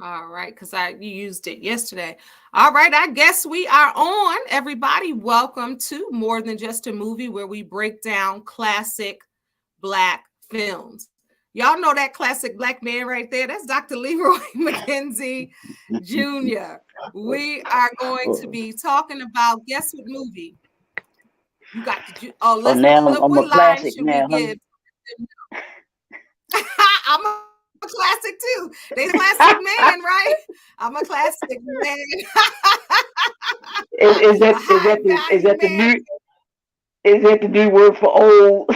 All right, because you used it yesterday. All right, I guess we are on. Everybody, welcome to More Than Just a Movie, where we break down classic Black films. Y'all know that classic Black man right there? That's Dr. Leroy McKenzie Jr. We are going to be talking about, guess what movie? You got to, Oh, let's now look, I'm what a line classic should we now, give? huh? I'm a classic too. They the classic man, right? I'm a classic man. Is A that is high that the is value that the man. new is that the new word for old?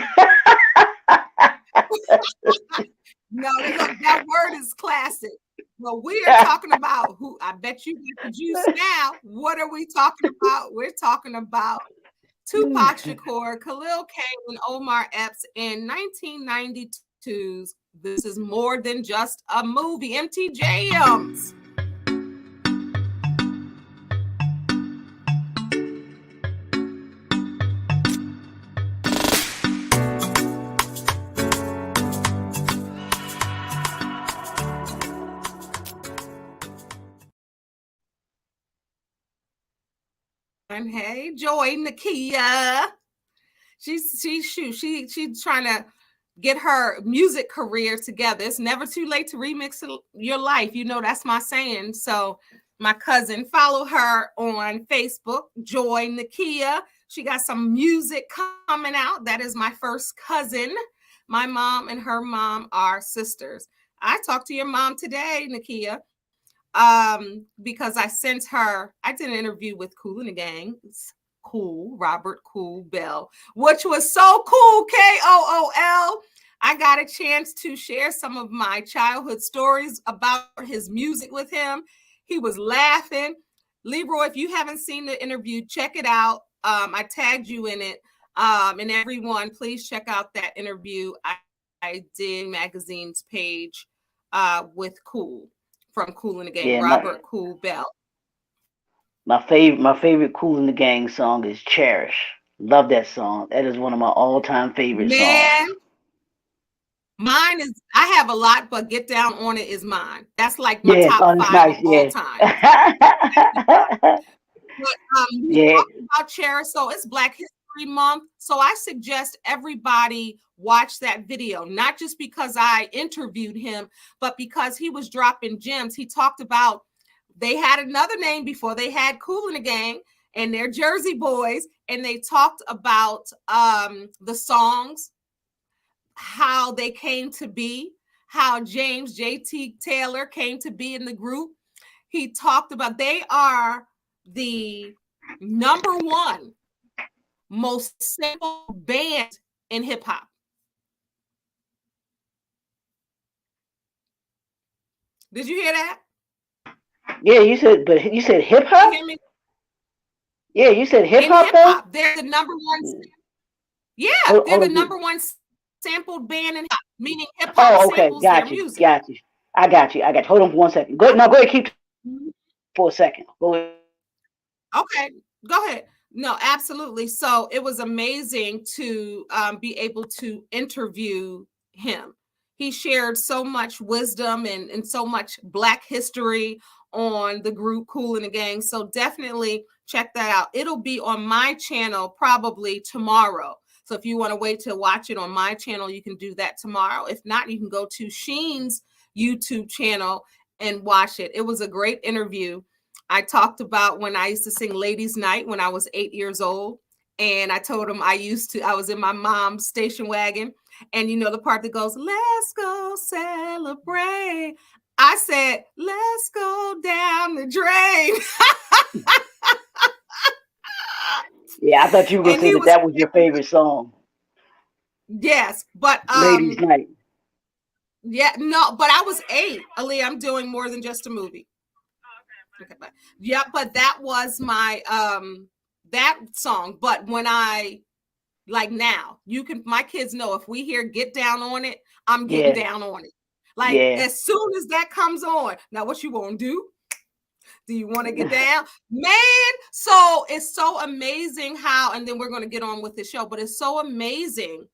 No, look, that word is classic. Well, we are talking about who I bet you get the juice now. What are we talking about? We're talking about Tupac Shakur, Khalil Kain, and Omar Epps in 1992's This Is More Than Just a Movie. MTJMs. And hey, Joy Nakia. She's trying to get her music career together. It's never too late to remix your life. You know, that's my saying. So my cousin, follow her on Facebook, Joy Nakia. She got some music coming out. That is my first cousin. My mom and her mom are sisters. I talked to your mom today, Nakia, because I sent her, I did an interview with Kool and the Gang. Cool, Robert Cool Bell, which was so cool, KOOL. I got a chance to share some of my childhood stories about his music with him. He was laughing. Leroy, if you haven't seen the interview, check it out. I tagged you in it. And everyone, please check out that interview I did magazine's page with Cool from Kool and the Gang, Yeah, Robert Cool Bell. my favorite Cool in the Gang song is "Cherish." Love that song. That is one of my all-time favorite songs. Man, mine is, I have a lot, but Get Down on It is mine. That's like my Yeah, top oh, that's five nice. of all Yeah, time. But we yeah, talked about Cherish, so it's Black History Month. So I suggest everybody watch that video, not just because I interviewed him, but because he was dropping gems. He talked about they had another name before they had Kool and the Gang, and they're Jersey boys, and they talked about the songs, how they came to be, how James J.T. Taylor came to be in the group. He talked about they are the number one most simple band in hip hop. Did you hear that? yeah. You said hip You hop. hear me? Yeah, you said hip In hop hip though. hop, they're the number one. Yeah, Hold, they're hold the on. number one sampled band in hip hop, meaning hip hop Oh, okay. samples their Got you. music. Got you. I got you. I got you. Hold on for 1 second. Go now. Go ahead. Keep Mhm. for a second. Go ahead. Okay, go ahead. No, absolutely. So it was amazing to be able to interview him. He shared so much wisdom and so much Black history on the group Kool and the Gang. So definitely check that out. It'll be on my channel probably tomorrow. So if you want to wait to watch it on my channel, you can do that tomorrow. If not, you can go to Sheen's YouTube channel and watch it. It was a great interview. I talked about when I used to sing Ladies Night when I was 8 years old. And I told him I was in my mom's station wagon. And you know the part that goes, let's go celebrate. I said, let's go down the drain. Yeah, I thought you were gonna And say he that was, that was your favorite song, yes, but "Ladies Night." yeah, no, but I was 8. Ali, I'm doing More Than Just a Movie. Okay, but yeah, but that was my that song. But when I like now, you can, my kids know if we hear Get Down on It, I'm getting Yeah, down on it. Like yeah. as soon as that comes on, now what you want to do? Do you want to get down? Man, so it's so amazing how, and then we're going to get on with the show, but it's so amazing.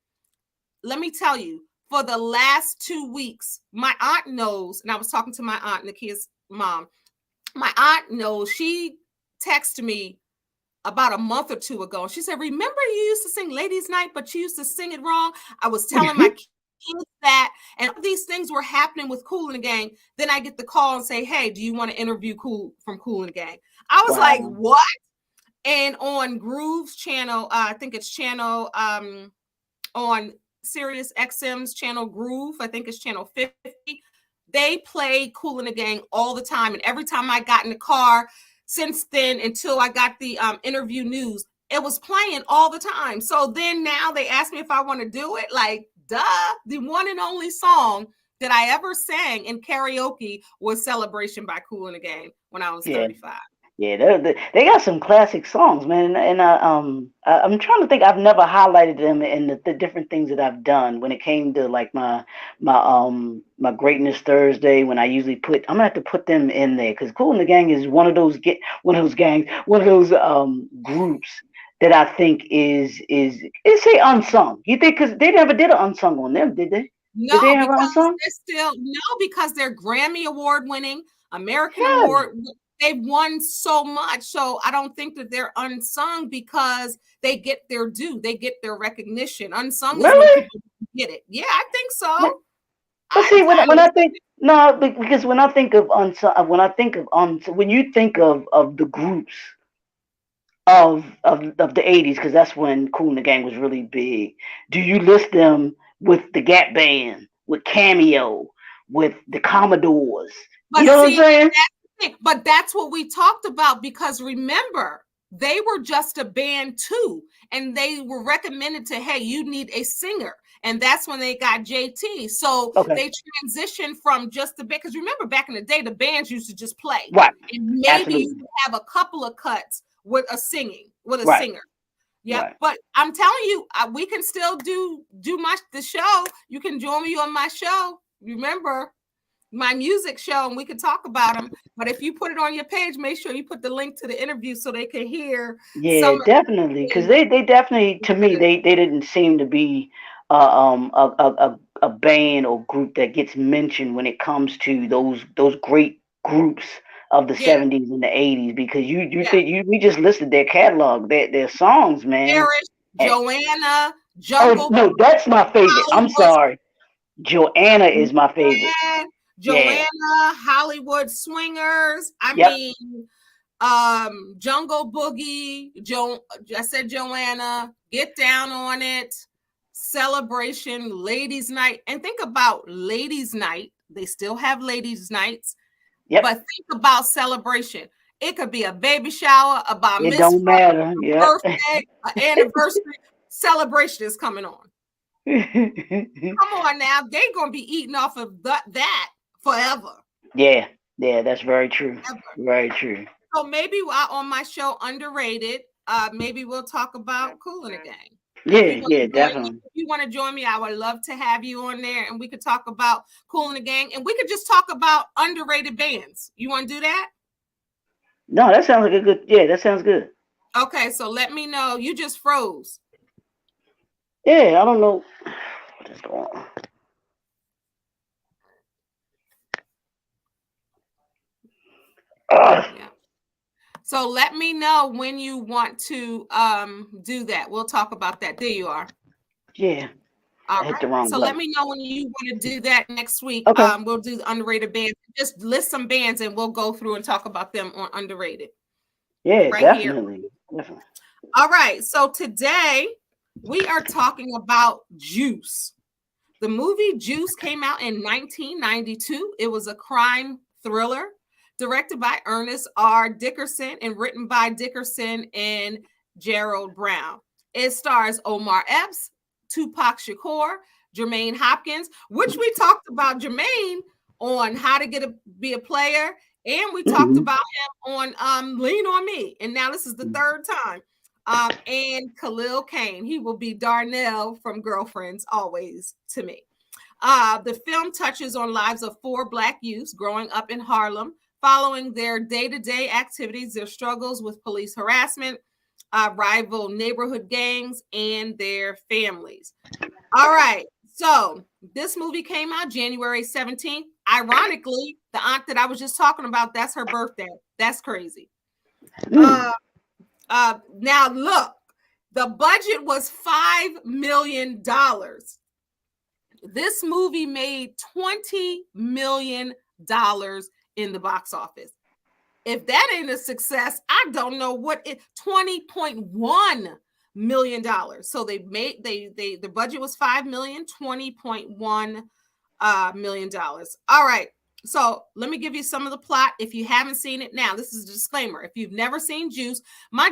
Let me tell you, for the last 2 weeks, my aunt knows, and I was talking to my aunt, and the kids mom. My aunt knows. She texted me about a month or two ago. She said, remember you used to sing Ladies Night, but you used to sing it wrong? I was telling my kids that, and these things were happening with Kool and the Gang. Then I get the call and say, hey, do you want to interview Kool from Kool and the Gang? I was like, what? And on Groove's channel, I think it's channel on Sirius XM's channel Groove, I think it's channel 50. They play Kool and the Gang all the time. And every time I got in the car since then, until I got the interview news, it was playing all the time. So then now they asked me if I want to do it. Like, duh, the one and only song that I ever sang in karaoke was Celebration by Kool and the Gang when I was 35. Yeah, they got some classic songs, man, and I'm trying to think. I've never highlighted them in the different things that I've done when it came to like my Greatness Thursday. When I usually I'm gonna have to put them in there because Kool and the Gang is one of those groups that I think is say unsung. You think because they never did an unsung on them, did they? No, did they have because unsung? because they're Grammy Award winning, American Award. They've won so much. So I don't think that they're unsung because they get their due. They get their recognition. Unsung is when people get it. Yeah, I think so. But see, when I think no, because when I think of unsung, when you think of the groups of the 80s, because that's when Kool and the Gang was really big. Do you list them with the Gap Band, with Cameo, with the Commodores? You know what I'm saying? But that's what we talked about because remember, they were just a band too, and they were recommended to, hey, you need a singer. And that's when they got JT. So they transitioned from just the band. Because remember, back in the day, the bands used to just play. Right. And maybe you would have a couple of cuts with a singer. Yeah. Right. But I'm telling you, we can still do the show. You can join me on my show. Remember, my music show, and we can talk about them. But if you put it on your page, make sure you put the link to the interview so they can hear. Yeah, definitely, because they definitely, to me, they didn't seem to be a band or group that gets mentioned when it comes to those great groups of the 70s and the 80s. Because we just listed their catalog, their songs, man. Joanna, Jungle. Oh no, that's my favorite. I'm sorry, Joanna is my favorite. Joanna, Hollywood Swingers. I mean, Jungle Boogie. I said Joanna. Get Down on It. Celebration, Ladies Night, and think about Ladies Night. They still have Ladies Nights, but think about Celebration. It could be a baby shower, about it don't matter. Birthday, an anniversary. Celebration is coming on. Come on now, they're gonna be eating off of that forever. Yeah, that's very true. Very true. So maybe on my show, Underrated, maybe we'll talk about Kool and the Gang. Yeah, definitely. If you want to join me, I would love to have you on there, and we could talk about Kool and the Gang, and we could just talk about underrated bands. You want to do that? No, that sounds like a good. Yeah, that sounds good. Okay, so let me know. You just froze. Yeah, I don't know what is going on. Yeah. So let me know when you want to do that. We'll talk about that. There you are. Yeah. All right. So button. Let me know when you want to do that next week. Okay. We'll do the underrated bands. Just list some bands and we'll go through and talk about them on underrated. Yeah, definitely. Definitely. All right. So today we are talking about Juice. The movie Juice came out in 1992. It was a crime thriller directed by Ernest R. Dickerson and written by Dickerson and Gerald Brown. It stars Omar Epps, Tupac Shakur, Jermaine Hopkins, which we talked about Jermaine on How to Be a Player, and we talked about him on Lean on Me, and now this is the third time. And Khalil Kane, he will be Darnell from Girlfriends Always to Me. The film touches on lives of 4 Black youths growing up in Harlem, following their day-to-day activities, their struggles with police harassment, rival neighborhood gangs, and their families. All right, so this movie came out January 17th. ironically, the aunt that I was just talking about, that's her birthday. That's crazy. Mm. Now look, the budget was $5 million. This movie made $20 million in the box office. If that ain't a success, I don't know what it. $20.1 million. So they made the budget was $5 million, $20.1 million. All right. So let me give you some of the plot. If you haven't seen it now, this is a disclaimer. If you've never seen Juice, my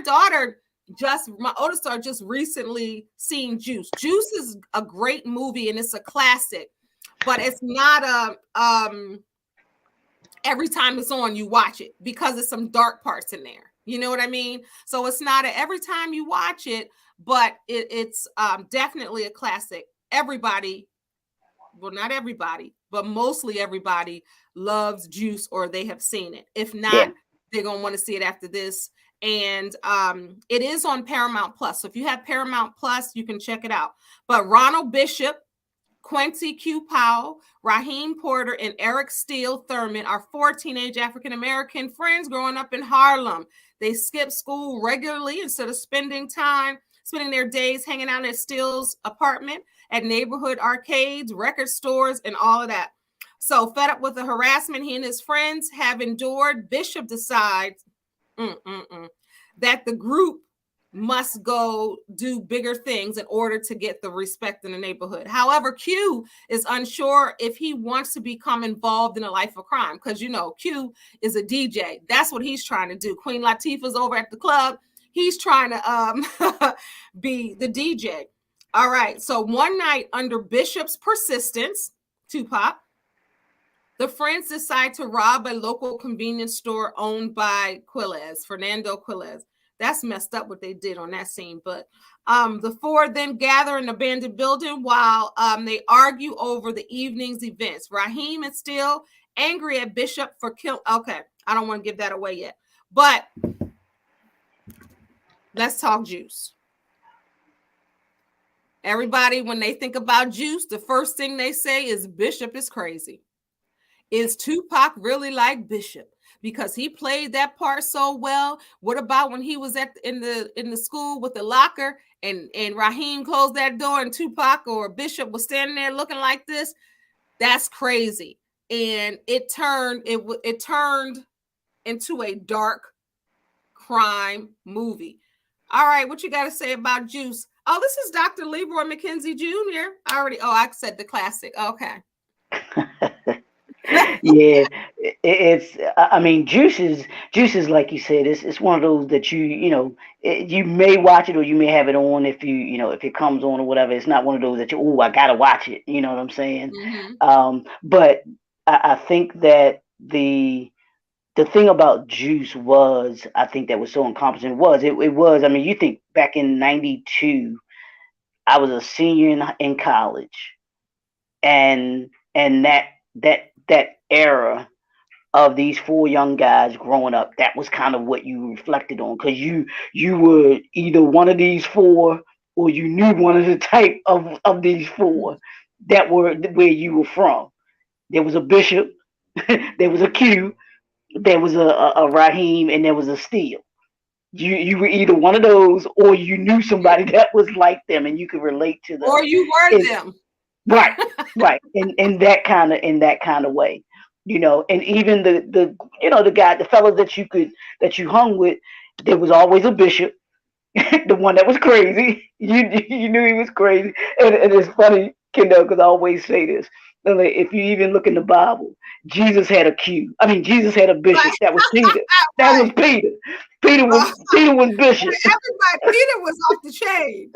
oldest daughter just recently seen Juice. Juice is a great movie and it's a classic, but it's not a every time it's on you watch it, because there's some dark parts in there. You know what I mean? So it's not every time you watch it, but it's definitely a classic. Everybody, well, not everybody, but mostly everybody loves Juice, or they have seen it. If not, they're going to want to see it after this. And it is on Paramount Plus. So if you have Paramount Plus, you can check it out. But Ronald Bishop, Quincy Q. Powell, Raheem Porter, and Eric Steele Thurman are 4 teenage African-American friends growing up in Harlem. They skip school regularly instead of spending their days hanging out at Steele's apartment, at neighborhood arcades, record stores, and all of that. So fed up with the harassment he and his friends have endured, Bishop decides that the group must go do bigger things in order to get the respect in the neighborhood. However, Q is unsure if he wants to become involved in a life of crime, because, you know, Q is a DJ. That's what he's trying to do. Queen Latifah's over at the club. He's trying to be the DJ. All right. So one night, under Bishop's persistence, Tupac, the friends decide to rob a local convenience store owned by Fernando Quiles. That's messed up what they did on that scene. But the four then gather in an abandoned building while they argue over the evening's events. Raheem is still angry at Bishop for killing. Okay, I don't want to give that away yet. But let's talk Juice. Everybody, when they think about Juice, the first thing they say is Bishop is crazy. Is Tupac really like Bishop? Because he played that part so well. What about when he was in the school with the locker and Raheem closed that door and Tupac or Bishop was standing there looking like this? That's crazy. And it turned into a dark crime movie. All right, what you got to say about Juice? Oh, this is Dr. Leroy McKenzie Jr. I said the classic. Okay. Yeah, it's. I mean, Juice is like you said. It's one of those that you may watch it or you may have it on if if it comes on or whatever. It's not one of those that I gotta watch it. You know what I'm saying? Mm-hmm. But I think that the thing about Juice was, I think that was so encompassing was it was. I mean, you think back in '92, I was a senior in college, and that era of these 4 young guys growing up, that was kind of what you reflected on, because you were either one of these 4 or you knew one of the type of these 4 that were where you were from. There was a Bishop, there was a Q, there was a Raheem, and there was a Steele. You were either one of those or you knew somebody that was like them and you could relate to them. Or you were them. Right. In that kind of way, and even the fellas that you hung with, there was always a Bishop, the one that was crazy. You knew he was crazy, and it's funny, Kendéll, because I always say this. If you even look in the Bible, Jesus had a Q. I mean, Jesus had a Bishop. That was Peter. That was Peter. Peter was Bishop. Everybody, Peter was off the chain.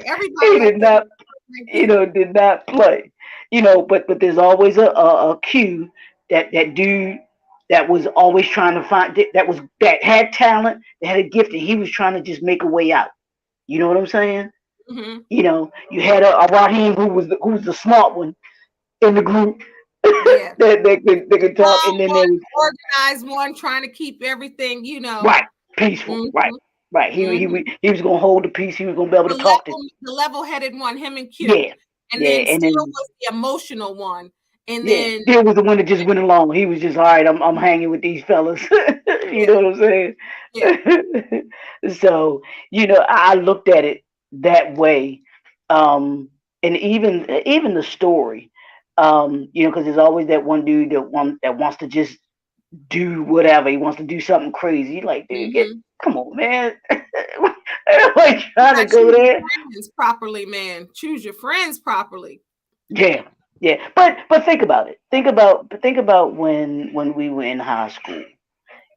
Everybody he did not play. But there's always a Q, that dude that was always trying to find that had talent, that had a gift, and he was trying to just make a way out. You know what I'm saying? Mm-hmm. You had a Raheem who was the smart one in the group. Yeah. that could talk, and then there was organized one trying to keep everything, right, peaceful, mm-hmm. right. He was gonna hold the peace. He was gonna be able to talk to the level-headed one, him and Q. Yeah. And then Steele was the emotional one, And Yeah, then Bill was the one that just went along. He was just all right. I'm hanging with these fellas. You yeah, know what I'm yeah. saying? So I looked at it that way, and even the story, because there's always that one dude that wants to just do whatever. He wants to do something crazy. You're like, dude, Mm-hmm. come on, man. Everybody You trying to gotta go choose your there. friends properly, man. Choose your friends properly. Yeah, yeah. But think about it. Think about when we were in high school,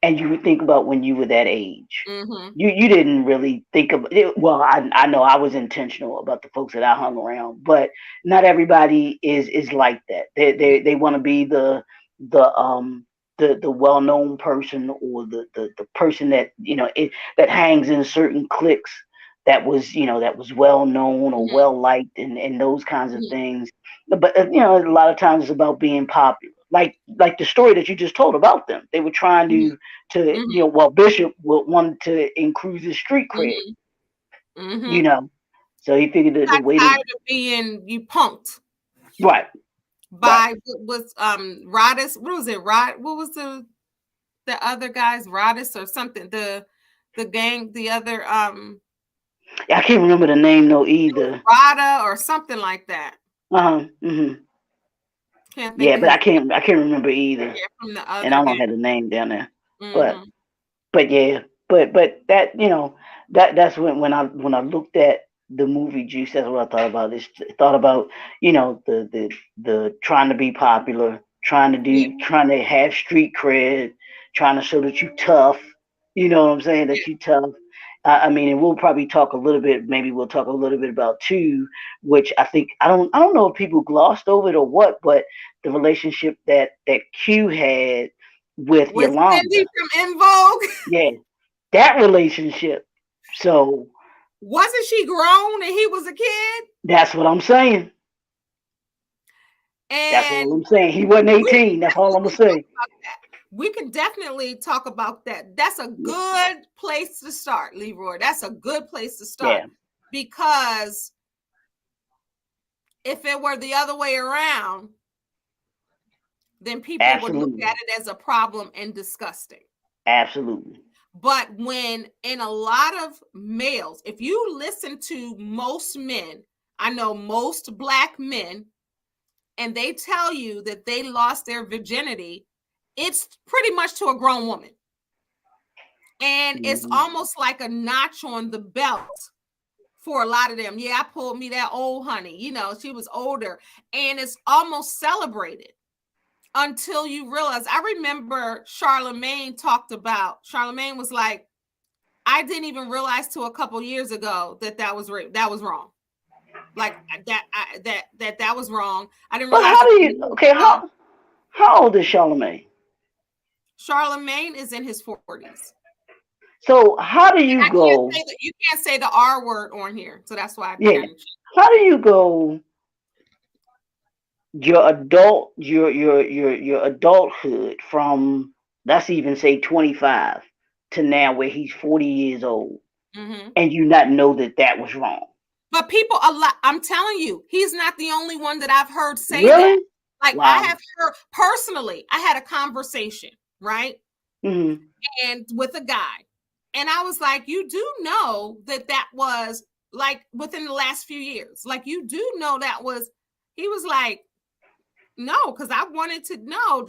and you would think about when you were that age. Mm-hmm. You didn't really think of it. Well, I know I was intentional about the folks that I hung around, but not everybody is like that. They want to be the the well known person, or the person that that hangs in certain cliques, that was well known or Mm-hmm. well liked, and those kinds of Mm-hmm. things. But a lot of times it's about being popular. Like the story that you just told about them. They were trying to Mm-hmm. well, Bishop wanted to increase his street cred, Mm-hmm. Mm-hmm. you know. So he figured that the Got way to tired of being you punked right, right. by what was Rodis. What was it? What was the other guys? Rodis or something. The gang, the other I can't remember the name though it was either. Rada or something like that. Hmm. Can't think Yeah, of but I his can't I can't remember either, yeah from the and other I don't gang. have the name down there. But Mm-hmm. yeah, but that that's when I looked at the movie Juice. That's what I thought about. Thought about the trying to be popular, Yeah, trying to have street cred, trying to show that you tough. You know what I'm saying? yeah. That you tough. I mean, and we'll probably talk a little bit. Maybe we'll talk a little bit about two, which I don't know if people glossed over it or what, but the relationship that Q had with With Yolanda. Cindy from In Vogue. Yeah, that relationship. So Wasn't she grown and he was a kid? that's what I'm saying. That's all And I'm saying. He wasn't we can 18. That's all I'm gonna definitely talk say. about that. We can definitely talk about that. That's a good place to start, Leroy. That's a good place to start Yeah, because if it were the other way around, then people would look absolutely, at it as a problem and disgusting. absolutely. But when in a lot of males, if you listen to most men, I know most black men, and they tell you that they lost their virginity, it's pretty much to a grown woman. And it's Hmm. almost like a notch on the belt for a lot of them. Yeah, I pulled me that old honey. She was older, and it's almost celebrated until you realize. I remember Charlemagne was like, I didn't even realize till a couple years ago that was wrong. Like that was wrong. I didn't But realize how a do couple you? years Okay, ago. how old is Charlemagne? Charlemagne is in his 40s. So how do And you I can't go? say that you can't say the R word on here. So that's why I Yeah, kind of how do you go? Your adulthood from, let's even say 25 to now where he's 40 years old, mm-hmm. and you not know that was wrong. But people a lot, I'm telling you, he's not the only one that I've heard say that. Really? Like I Wow. have heard personally, I had a conversation, right? Hmm. And with a guy. And I was like, you do know that was like within the last few years. Like you do know that was he was like, no, because I wanted to know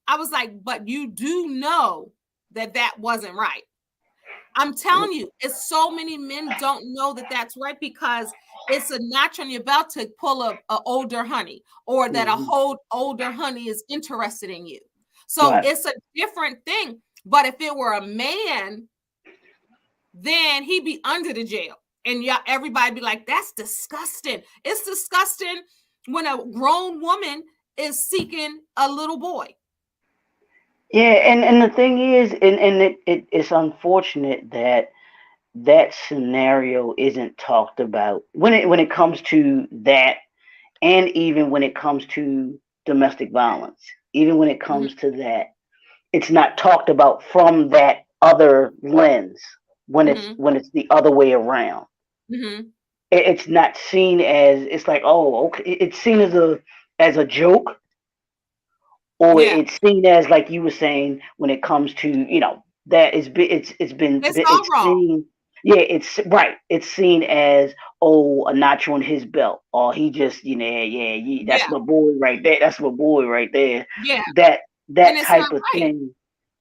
I was like, but you do know that wasn't right. I'm telling you, it's so many men don't know that that's right because it's a notch on your belt to pull a older honey or that a Hmm. whole older honey is interested in you. So Right. it's a different thing. But if it were a man, then he'd be under the jail. And yeah, everybody be like, that's disgusting. It's disgusting when a grown woman is seeking a little boy. Yeah, and the thing is, and it's unfortunate that scenario isn't talked about when it comes to that, and even when it comes to domestic violence, even when it Mm-hmm, comes to that, it's not talked about from that other lens when it's mm-hmm, when it's the other way around. mm-hmm. It's not seen as, it's like, oh, okay, it's seen as a joke, or Yeah, it's seen as, like you were saying, when it comes to, that it's all it's wrong. seen. Yeah, it's right. It's seen as, oh, a notch on his belt, or he just, that's Yeah, my boy right there. That's my boy right there. yeah, That and that it's not type of right. thing,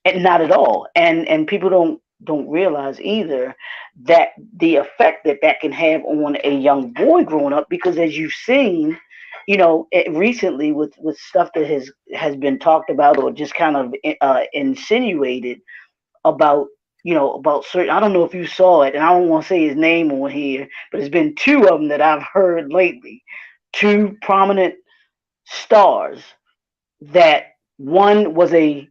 and not at all. And people don't realize either that the effect that can have on a young boy growing up, because as you've seen, recently, with stuff that has been talked about, or just kind of insinuated about, about certain. I don't know if you saw it, and I don't want to say his name on here, but there's been two of them that I've heard lately. Two prominent stars, that one was a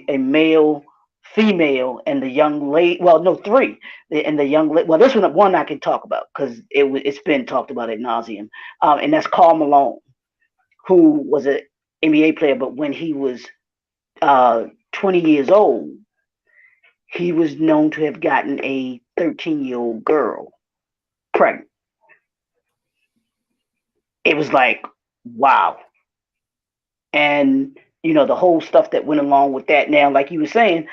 male, female, and the young lady. Well, no, three. And the young lady. Well, this one I can talk about, because it's been talked about ad nauseum. And that's Karl Malone, who was an NBA player, but when he was 20 years old, he was known to have gotten a 13-year-old girl pregnant. It was like, wow. And the whole stuff that went along with that. Now, like you were saying,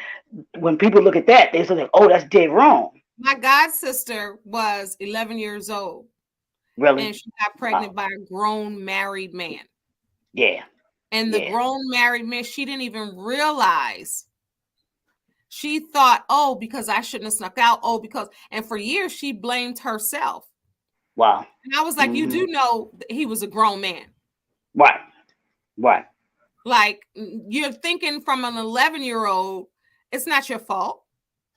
when people look at that, they say, like, "Oh, that's dead wrong." My god sister was 11 years old, Really? and she got Wow. pregnant by a grown married man. Yeah. And the Yeah. grown married man, she didn't even realize. She thought, oh, because I shouldn't have snuck out. Oh, because, and for years she blamed herself. Wow. And I was like, you Hmm. do know he was a grown man. Right. Right. Like, you're thinking from an 11-year-old, it's not your fault.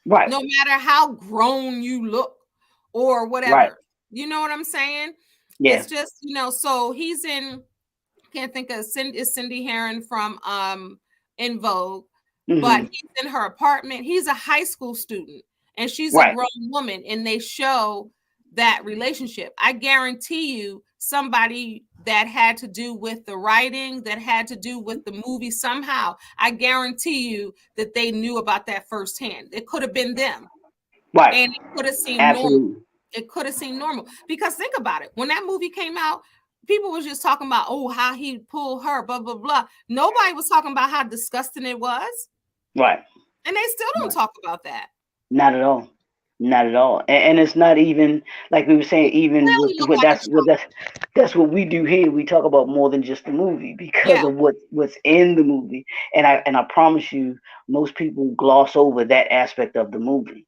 Right. No matter how grown you look or Right. whatever. You know what I'm saying? Yeah. It's just, so he's in, can't think of, Cindy Heron from In Vogue, but Hmm. he's in her apartment. He's a high school student and she's a Right. grown woman, and they show that relationship. I guarantee you, somebody that had to do with the writing, that had to do with the movie somehow, I guarantee you that they knew about that firsthand. It could have been them, Right. and it could have seemed normal. Absolutely. It could have seemed normal, because think about it. When that movie came out, people was just talking about, oh, how he pulled her, blah blah blah. Nobody was talking about how disgusting it was, Right. and they still don't Right. talk about that. Not at all. Not at all. And it's not even, like we were saying, He even clearly with looked with like a that's child. what that's what we do here. We talk about more than just the movie, because Yeah, of what's in the movie. And I promise you, most people gloss over that aspect of the movie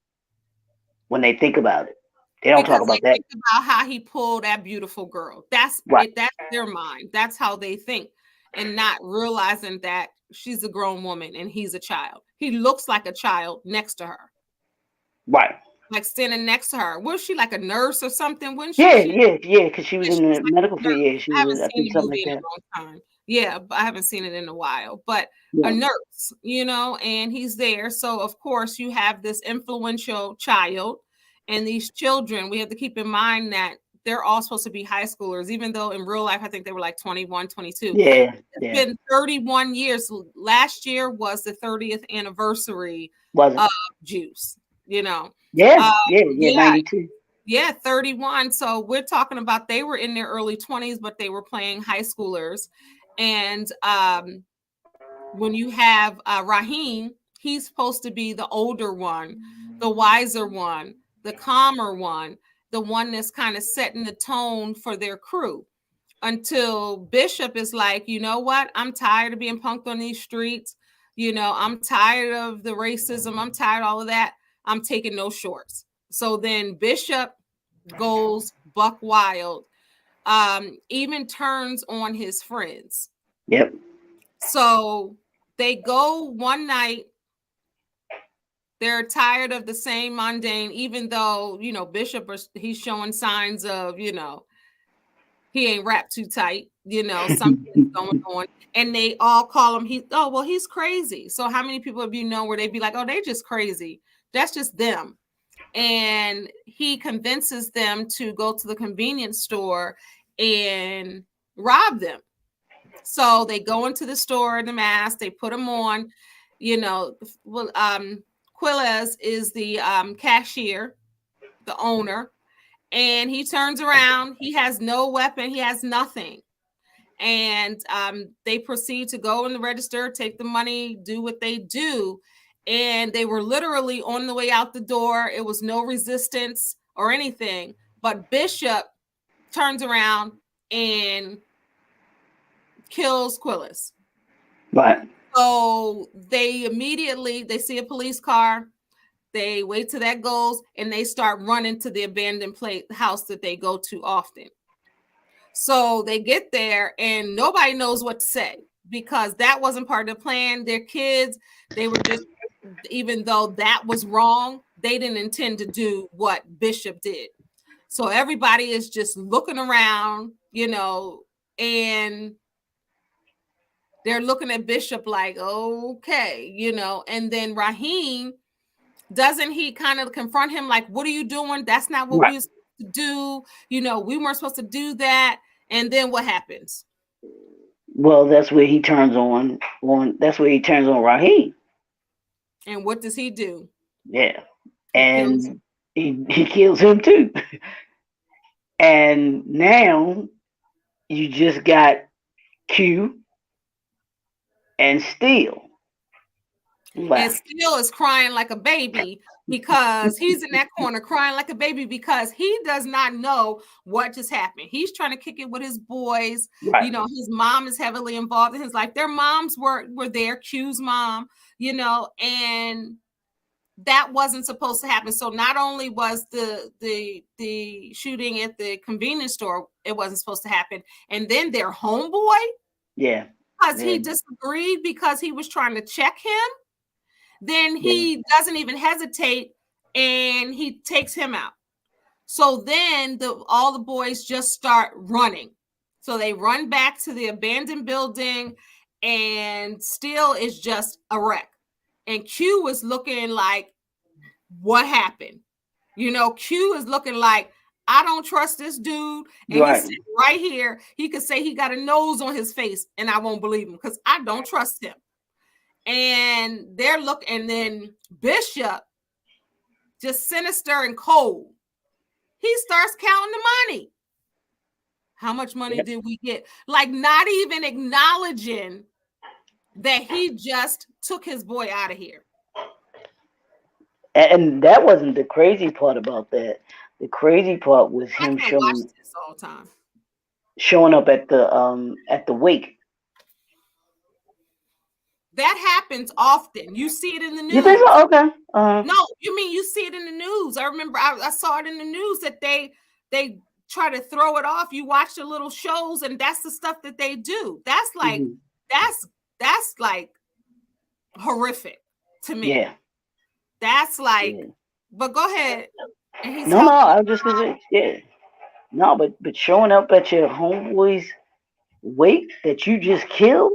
when they think about it. They don't talk because about they that. think about how he pulled that beautiful girl. That's Right. it. That's their mind. That's how they think, and not realizing that she's a grown woman and he's a child. He looks like a child next to her, Right. like standing next to her. Was she like a nurse or something? Wasn't she? Yeah, yeah, yeah, because she was Yeah, in she was the like medical a field. nurse. Yeah, she I haven't was, I seen think, the something movie like in that. a long time. Yeah, but I haven't seen it in a while. But a Yeah. nurse, and he's there. So of course you have this influential child, and these children. We have to keep in mind that they're all supposed to be high schoolers, even though in real life I think they were like 21, 22. Yeah. It's Yeah. been 31 years. Last year was the 30th anniversary Was it? of Juice. You know, Yeah. uh, Yeah. Yeah. yeah, 92. yeah, 31. So we're talking about, they were in their early 20s, but they were playing high schoolers. And when you have Raheem, he's supposed to be the older one, the wiser one, the calmer one, the one that's kind of setting the tone for their crew. Until Bishop is like, you know what? I'm tired of being punked on these streets. I'm tired of the racism. I'm tired of all of that. I'm taking no shorts. So then Bishop goes buck wild, even turns on his friends. Yep. So they go one night. They're tired of the same mundane, even though, Bishop, he's showing signs of, he ain't wrapped too tight, something's going on. And they all call him, he's crazy. So how many people have where they'd be like, oh, they just crazy. That's just them. And he convinces them to go to the convenience store and rob them. So they go into the store in the mask, they put them on, well, Quilles is the cashier, the owner, and he turns around. He has no weapon, he has nothing. and they proceed to go in the register, take the money, do what they do. And they were literally on the way out the door. It was no resistance or anything. But Bishop turns around and kills Quillis. Right. So they see a police car. They wait till that goes, and they start running to the abandoned house that they go to often. So they get there, and nobody knows what to say because that wasn't part of the plan. Their kids, they were just, even though that was wrong, they didn't intend to do what Bishop did. So everybody is just looking around, and they're looking at Bishop like, okay, and then Raheem, doesn't he kind of confront him like, what are you doing? That's not what we were supposed to do. We weren't supposed to do that. And then what happens? Well, that's where he turns on. That's where he turns on Raheem. And what does he do? Yeah, and he kills him too. And now you just got Q and Steel. And Steel is crying like a baby because he's in that corner crying like a baby because he does not know what just happened. He's trying to kick it with his boys. Right. His mom is heavily involved in his life. Their moms were there, Q's mom, and that wasn't supposed to happen. So not only was the shooting at the convenience store, it wasn't supposed to happen. And then their homeboy, because he disagreed because he was trying to check him. Then he doesn't even hesitate and he takes him out. So then all the boys just start running. So they run back to the abandoned building and Steel is just a wreck. And Q is looking like, what happened? Q is looking like, I don't trust this dude. And he's sitting right here. He could say he got a nose on his face and I won't believe him because I don't trust him. And they're looking, and then Bishop, just sinister and cold, he starts counting the money. How much money did we get? Like, not even acknowledging that he just took his boy out of here. And that wasn't the crazy part about that. The crazy part was him showing up at the wake. That happens often. You see it in the news. You think so? Okay. No, you mean you see it in the news. I remember I saw it in the news that they try to throw it off. You watch the little shows and that's the stuff that they do. That's like, that's like horrific to me. Yeah. That's like, but go ahead. No, I was just gonna say, no, but showing up at your homeboy's wake that you just killed,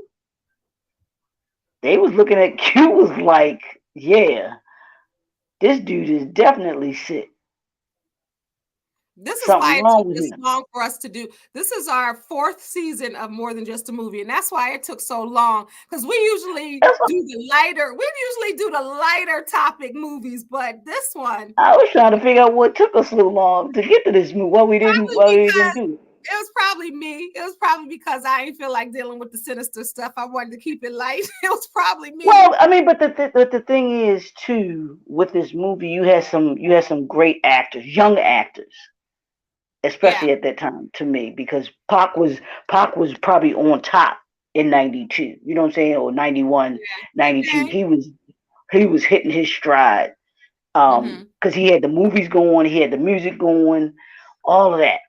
they was looking at Q was like, this dude is definitely sick. This is why it took this long for us to do. This is our 4th season of More Than Just a Movie, and that's why it took so long. Because we usually do the lighter topic movies, but this one, I was trying to figure out what took us so long to get to this movie. Why we didn't do it. It was probably me. It was probably because I didn't feel like dealing with the sinister stuff. I wanted to keep it light. It was probably me. Well, I mean, but the thing is too, with this movie, you had some great actors, young actors, especially at that time to me, because Pac was probably on top in 92. You know what I'm saying? Or 91, 92. Okay. He was hitting his stride. Because he had the movies going, he had the music going, all of that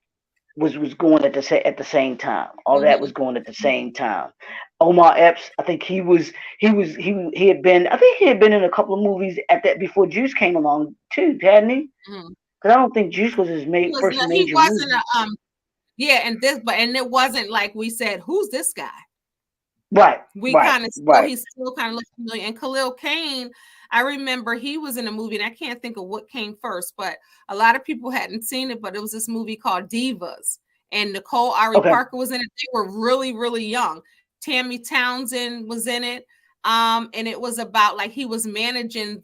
was going at the same time. All that was going at the same time. Omar Epps, I think he had been in a couple of movies at that before Juice came along too, hadn't he? Because I don't think Juice was his first major movie. He wasn't and it wasn't like we said, who's this guy? Right. He still kind of looked familiar. And Khalil Kain, I remember he was in a movie, and I can't think of what came first, but a lot of people hadn't seen it, but it was this movie called Divas, and Nicole Ari Parker was in it. They were really, really young. Tammy Townsend was in it. And it was about like he was managing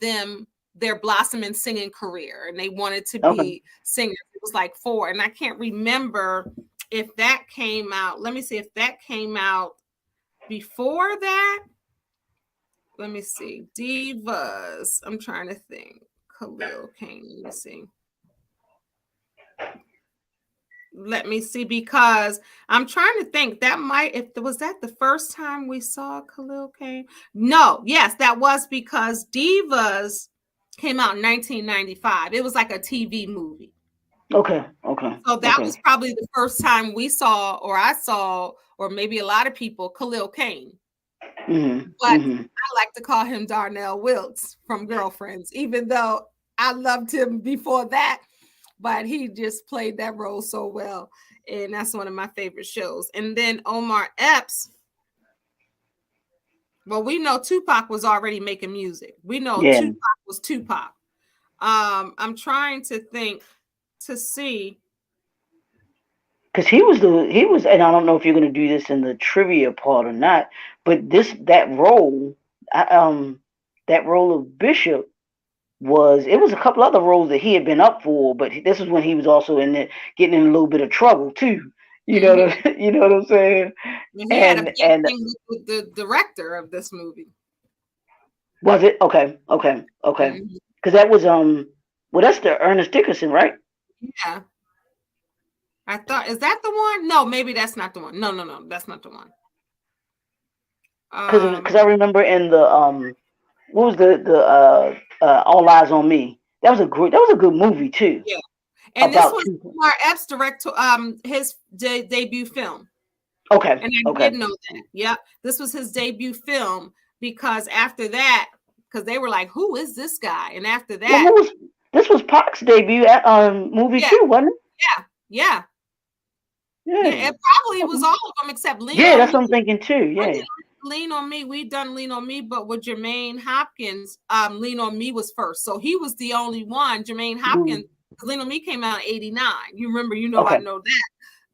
their blossoming singing career, and they wanted to be singers. It was like 4, and I can't remember if that came out. Let me see if that came out before that. Let me see. Divas. I'm trying to think. Khalil Kane. Let me see. Let me see, because I'm trying to think. That might, if was that the first time we saw Khalil Kane? No, yes, that was because Divas came out in 1995. It was like a TV movie. Okay. So that was probably the first time we saw, or I saw, or maybe a lot of people, Khalil Kane. But I like to call him Darnell Wilkes from Girlfriends, even though I loved him before that. But he just played that role so well. And that's one of my favorite shows. And then Omar Epps. Well, we know Tupac was already making music. We know Tupac was Tupac. I'm trying to think to see. Because he was, and I don't know if you're going to do this in the trivia part or not, but that role of Bishop it was a couple other roles that he had been up for, but this was when he was also in it, getting in a little bit of trouble too. You know what I'm saying? And he had a big thing with the director of this movie. Was it? Okay. Because that was well, that's the Ernest Dickerson, right? Yeah. I thought, is that the one? No, maybe that's not the one. No, that's not the one. Because I remember in the what was the All Eyes on Me? That was a good movie too. Yeah, and this was Omar Epps' his debut film. Okay, and I did know that. Yeah, this was his debut film, because after that, because they were like, "Who is this guy?" And after that, this was Pac's debut movie too, wasn't it? Yeah. It probably was all of them except Lean. Yeah, that's what I'm thinking too. Yeah. Lean on Me, we done Lean on Me, but with Jermaine Hopkins, Lean on Me was first, so he was the only one. Jermaine Hopkins, Lean on Me came out in '89. You remember? I know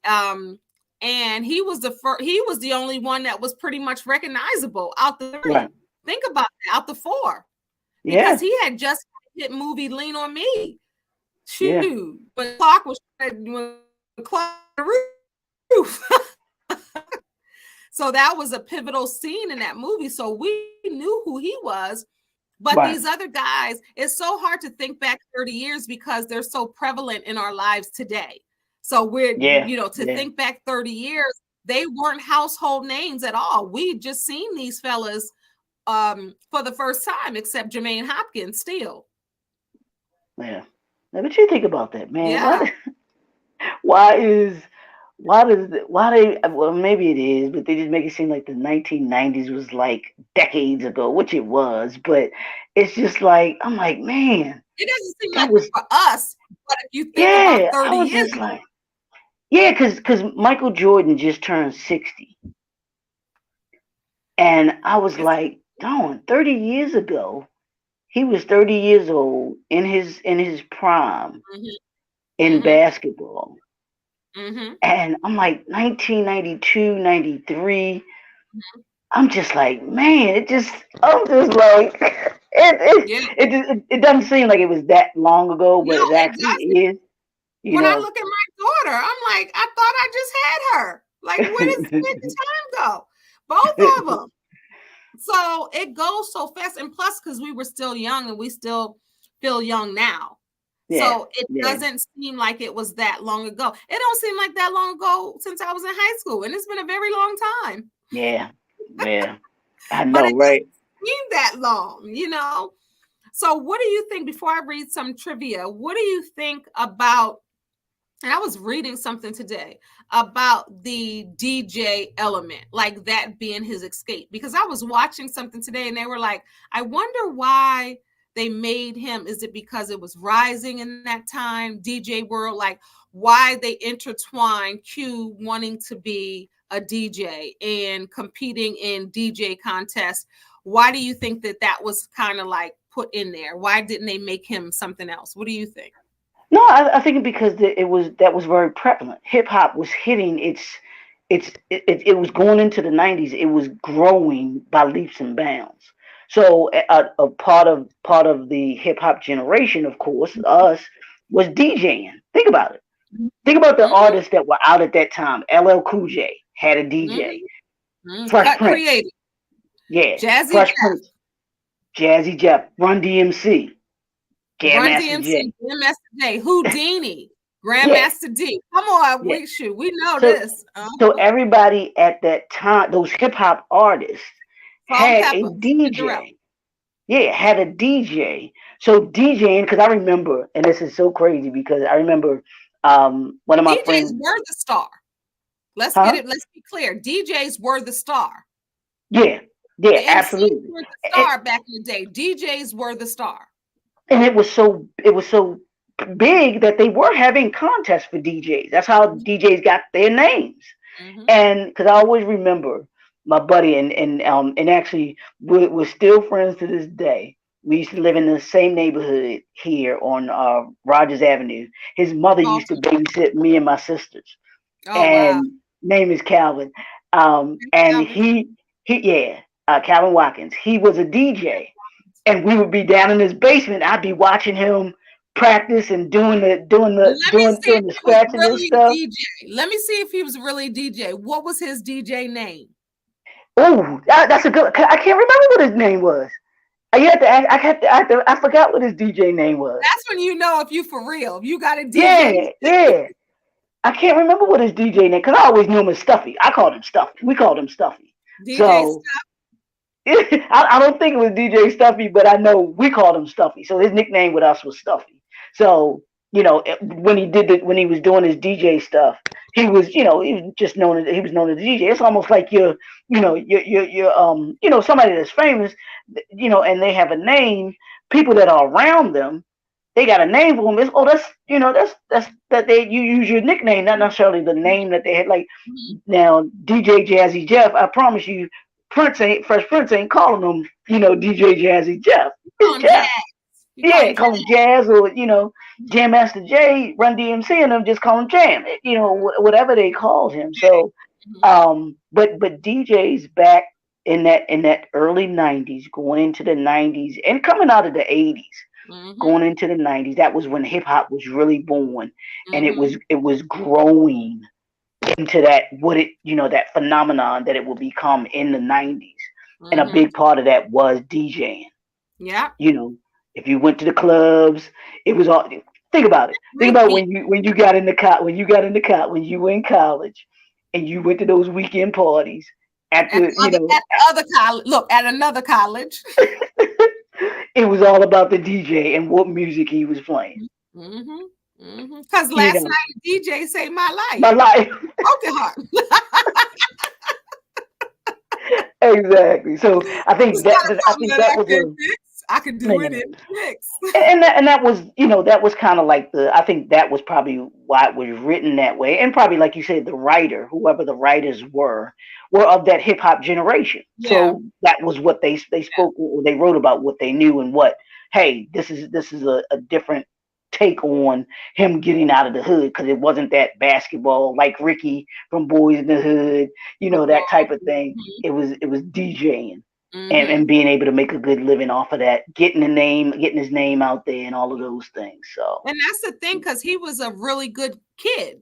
that. And he was the only one that was pretty much recognizable out the three. Right. Think about it, out the four, because he had just hit movie Lean on Me. Shoot, but Clark was Clark roof. So that was a pivotal scene in that movie. So we knew who he was. But these other guys, it's so hard to think back 30 years because they're so prevalent in our lives today. So we're, think back 30 years, they weren't household names at all. We just seen these fellas for the first time, except Jermaine Hopkins still. Yeah. Now, what you think about that, man? Yeah. Well, maybe it is, but they just make it seem like the 1990s was like decades ago, which it was, but it's just like, I'm like, man. It doesn't seem like it for us, but if you think about 30 years ago. Because Michael Jordan just turned 60. And I was like, darn, 30 years ago, he was 30 years old in his prime in basketball. And I'm like 1992, 93. I'm just like, man, I'm just like, it doesn't seem like it was that long ago, but it actually is. When I look at my daughter, I'm like, I thought I just had her. Like, where did the time go? Both of them. So it goes so fast. And plus, because we were still young and we still feel young now. So it doesn't seem like it was that long ago. It don't seem like that long ago since I was in high school. And it's been a very long time. Yeah. I know, but right? Seemed that long, So what do you think, before I read some trivia, what do you think about, and I was reading something today about the DJ element, like that being his escape, because I was watching something today and they were like, I wonder why they made him. Is it because it was rising in that time, DJ world? Like, why they intertwined Q wanting to be a DJ and competing in DJ contests? Why do you think that was kind of like put in there? Why didn't they make him something else? What do you think? No, I think because that was very prevalent. Hip hop was hitting it was going into the 90s. It was growing by leaps and bounds. So a part of the hip hop generation, of course, us, was DJing. Think about it. Think about the Mm-hmm. artists that were out at that time. LL Cool J had a DJ. Fresh Cut Prince, creative. yeah. Jazzy Fresh Jeff. Prince, Jazzy Jeff, Run DMC, Run Grandmaster DMC, J. Grandmaster J, Houdini, Yeah, Grandmaster D. Come on, yeah. we know So this. so everybody at that time, those hip hop artists Salt and had a Pepper, Cinderella. DJ. Yeah, had a DJ. So DJing, because I remember, and this is so crazy because I remember one of my DJs friends, were the star. Let's get huh? it. Let's be clear. DJs were the star. Yeah, yeah, The MCs absolutely. were the star back in the day. DJs were the star. And it was so big that they were having contests for DJs. That's how DJs got their names. Mm-hmm. And because I always remember my buddy and actually we're still friends to this day. We used to live in the same neighborhood here on Rogers Avenue. His mother used to Dalton. babysit me and my sisters, Oh wow. and name is Calvin. And Calvin. he yeah, Calvin Watkins. He was a DJ, and we would be down in his basement. I'd be watching him practice and Let me see if doing the he was scratches and really a stuff. DJ. Let me see if he was really a DJ. What was his DJ name? Oh, that's a good. I can't remember what his name was. You have to ask, I forgot what his DJ name was. That's when you know if you for real. If you got a DJ. Yeah, yeah. I can't remember what his DJ name because I always knew him as Stuffy. I called him Stuffy. We called him Stuffy. DJ So I don't think it was DJ Stuffy, but I know we called him Stuffy. So his nickname with us was Stuffy. So when when he was doing his DJ stuff, he was just known as he was known as a DJ. It's almost like you're somebody that's famous, and they have a name. People that are around them, they got a name for them. It's, that you use your nickname, not necessarily the name that they had. Like now, DJ Jazzy Jeff. I promise you, Fresh Prince ain't calling him, DJ Jazzy Jeff. call It's him Jazz. Jeff. You call Yeah, him call him Jazz. Jazz or Jam Master J, Run DMC, and them just call him Jam. Whatever they called him. So, but DJs back in that early '90s, going into the '90s, and coming out of the '80s, Mm-hmm. going into the '90s, that was when hip hop was really born, and it Mm-hmm. was growing into that phenomenon that it will become in the '90s, and a Mm-hmm. big part of that was DJing. Yeah. You know, if you went to the clubs, it was all. Think about it. Think about Repeat. when you got in the car when you were in college, and you went to those weekend parties at At the the other college. Look, at another college. it was all about the DJ and what music he was playing. Mm-hmm. Mm-hmm. Because You last know, night DJ saved my my life. life. Broken heart. Exactly. So It's not a I problem think that that I was can a fix. I can do it in fix. and that was that was kind of like I think that was probably why it was written that way, and probably like you said, the writer, whoever the writers were of that hip hop generation, Yeah. so that was what they spoke, or they wrote about what they knew, and what, hey, this is a different take on him getting out of the hood, because it wasn't that basketball like Ricky from Boys in the Hood, Football. that type of thing. It was DJing, Mm-hmm. and being able to make a good living off of that, getting his name out there, and all of those things. So, And that's the thing, because he was a really good kid.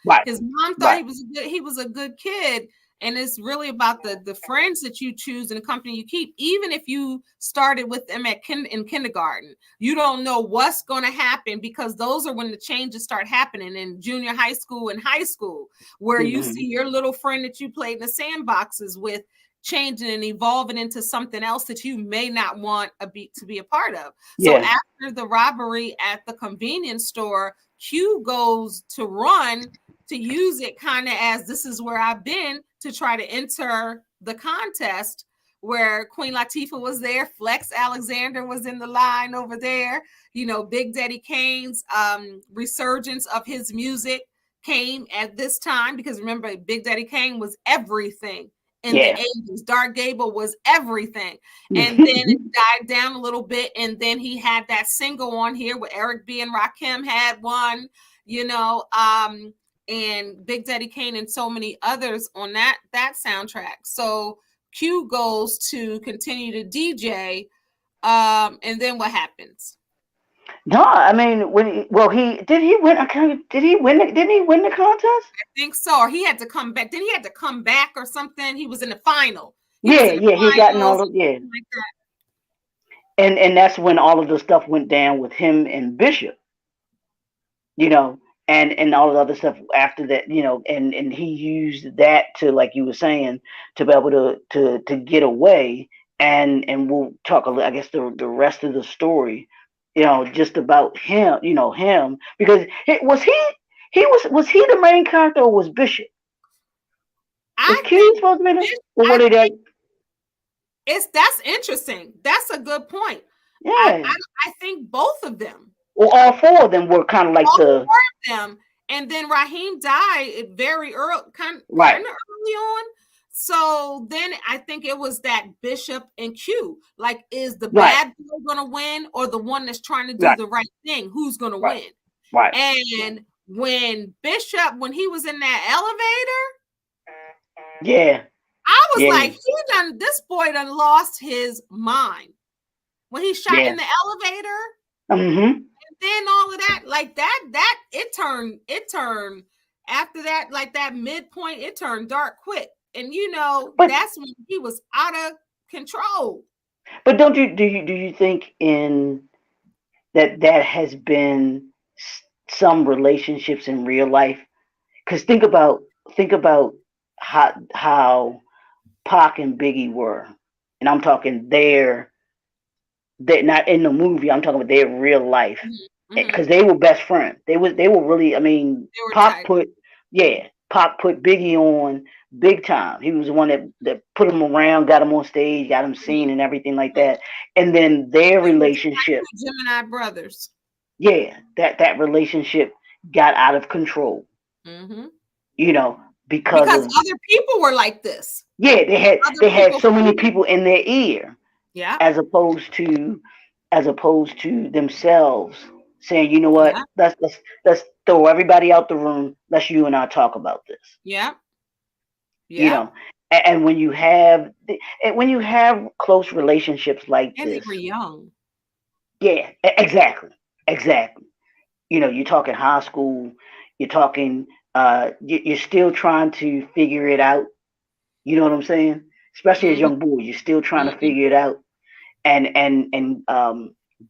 right, His mom thought right, he was a good kid. And it's really about the friends that you choose and the company you keep. Even if you started with them in kindergarten, you don't know what's going to happen, because those are when the changes start happening in junior high school and high school, where you see mm-hmm. your little friend that you played in the sandboxes with changing and evolving into something else that you may not want to be a part of. So Yeah, after the robbery at the convenience store, Q goes to run to use it kind of as, this is where I've been, to try to enter the contest, where Queen Latifah was there, Flex Alexander was in the line over there. Big Daddy Kane's resurgence of his music came at this time, because remember, Big Daddy Kane was everything in the yeah. 80s. Dark Gable was everything. And then it died down a little bit. And then he had that single on here with Eric B. and Rakim had one, and Big Daddy Kane and so many others on that soundtrack. So Q goes to continue to DJ. And then what happens? No, I mean when he did he win? Did he win? Didn't he win the contest? I think so. Or he had to come back. Then he had to come back or something. He was in the final. He was Yeah, in the yeah, he gotten finals, all of yeah, like that. and that's when all of the stuff went down with him and Bishop, you know, and all the other stuff after that, you know, and he used that to, like you were saying, to be able to get away, and we'll talk a little, I guess the rest of the story, you know, just about him, you know, him because was he the main character or was Bishop? Was I Q think supposed to be the, or I what did they? think that's interesting. That's a good point. I, Yeah, I I think both of them. well, all four of them were kind of like All the four of them. And then Raheem died very early, right, kind of early on. So then I think it was that Bishop and Q. Like, is the right, bad boy gonna win or the one that's trying to do right, the right thing? Who's gonna right, win? right. And when Bishop, when he was in that elevator, Yeah, I was yeah, like, this boy done lost his mind. When he shot yeah. in the elevator, Mm-hmm. then all of that, like that it turned after that, like that midpoint, it turned dark quick. And But that's when he was out of control. don't you do you think in that has been some relationships in real life? Because think about how Pac and Biggie were, and I'm talking they not in the movie. I'm talking about their real life Mm-hmm. because they were best friends. They were really. I mean, They were Pac tight. put yeah, Pac put Biggie on big time. He was the one that put him around, got him on stage, got him seen, and everything like that. And then their They was like relationship, two Gemini brothers. yeah, that relationship got out of control. Mm-hmm. You know, because Because of other people were like this. yeah, Other they had people, so many people in their ear yeah, as opposed to themselves saying, you know what, yeah, let's throw everybody out the room. Let's you and I talk about this. yeah, You yeah. know, and when you have close relationships like And they this, were young. yeah, exactly, exactly. You know, you're talking high school, you're talking, you're still trying to figure it out. You know what I'm saying? Especially as Mm-hmm. young boys, you're still trying to Mm-hmm. figure it out. And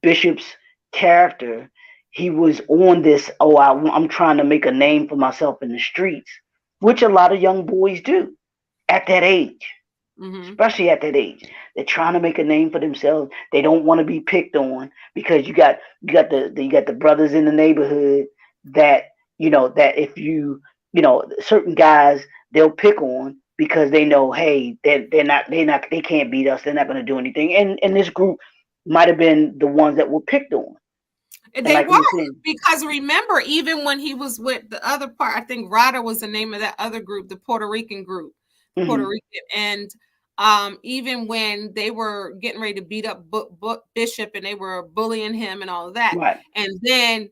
Bishop's character, he was on this. Oh, I'm trying to make a name for myself in the streets, which a lot of young boys do at that age, Mm-hmm. especially at that age. They're trying to make a name for themselves. They don't want to be picked on because you got the brothers in the neighborhood that that if certain guys they'll pick on because they know, hey, they're not they can't beat us. They're not going to do anything. And this group might have been the ones that were picked on. And They like were, we were saying, because remember, even when he was with the other part, I think Rada was the name of that other group, the Puerto Rican group, the Puerto mm-hmm, Rican, and even when they were getting ready to beat up Bishop and they were bullying him and all of that, right, and then,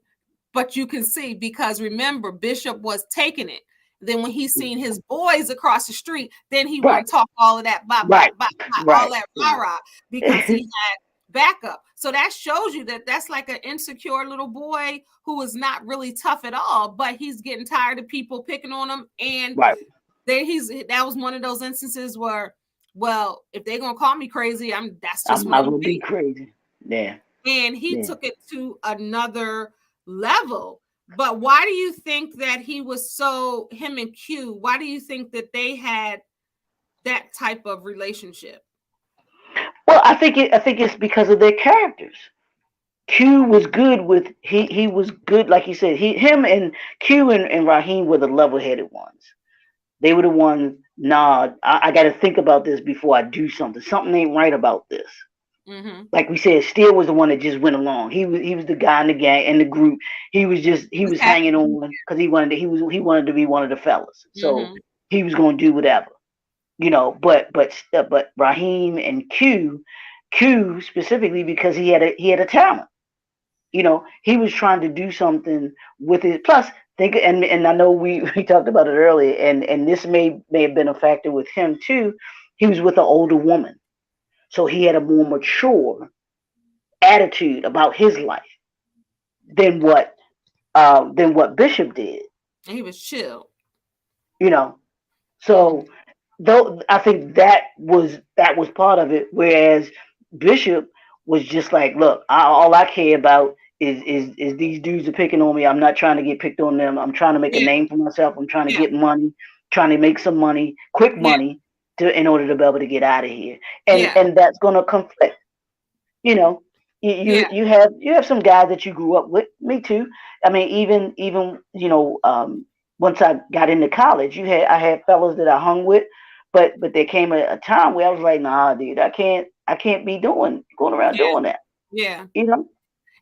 but you can see, because remember, Bishop was taking it. Then when he seen his boys across the street, then he right, want to talk all of that, blah blah right, blah, blah, all right, that rah right. rah, because he had backup. So that shows you that that's like an insecure little boy who is not really tough at all, but he's getting tired of people picking on him. And Right. that was one of those instances where, well, if they're gonna call me crazy, that's I just what might I'm as gonna well be be. crazy. Yeah, And he yeah. took it to another level. But why do you think that he was so, him and Q, why do you think that they had that type of relationship? Well, I think it's because of their characters. Q was good with he was good, like you said. Him and Q and Raheem were the level headed ones. They were the ones. Nah, I got to think about this before I do something. Something ain't right about this. Mm-hmm. Like we said, Steele was the one that just went along. He was the guy in the gang in the group. He was Okay. hanging on because he wanted to be one of the fellas. So Mm-hmm. he was going to do whatever. But Raheem and Q specifically because he had a talent. He was trying to do something with it. Plus, think and I know we talked about it earlier, and this may have been a factor with him too. He was with an older woman, so he had a more mature attitude about his life. than what Bishop did. And he was chill. You know, Mm. so though I think that was part of it. Whereas Bishop was just like, look, all I care about is these dudes are picking on me. I'm not trying to get picked on them. I'm trying to make a Yeah, name for myself. I'm trying to yeah, get money, trying to make some money, quick yeah, money, to in order to be able to get out of here. And yeah, and that's gonna conflict. You know, you have some guys that you grew up with. Me too. I mean, even once I got into college, I had fellas that I hung with, but there came a time where I was like, nah, dude, I can't be going around yeah, doing that. yeah. You know,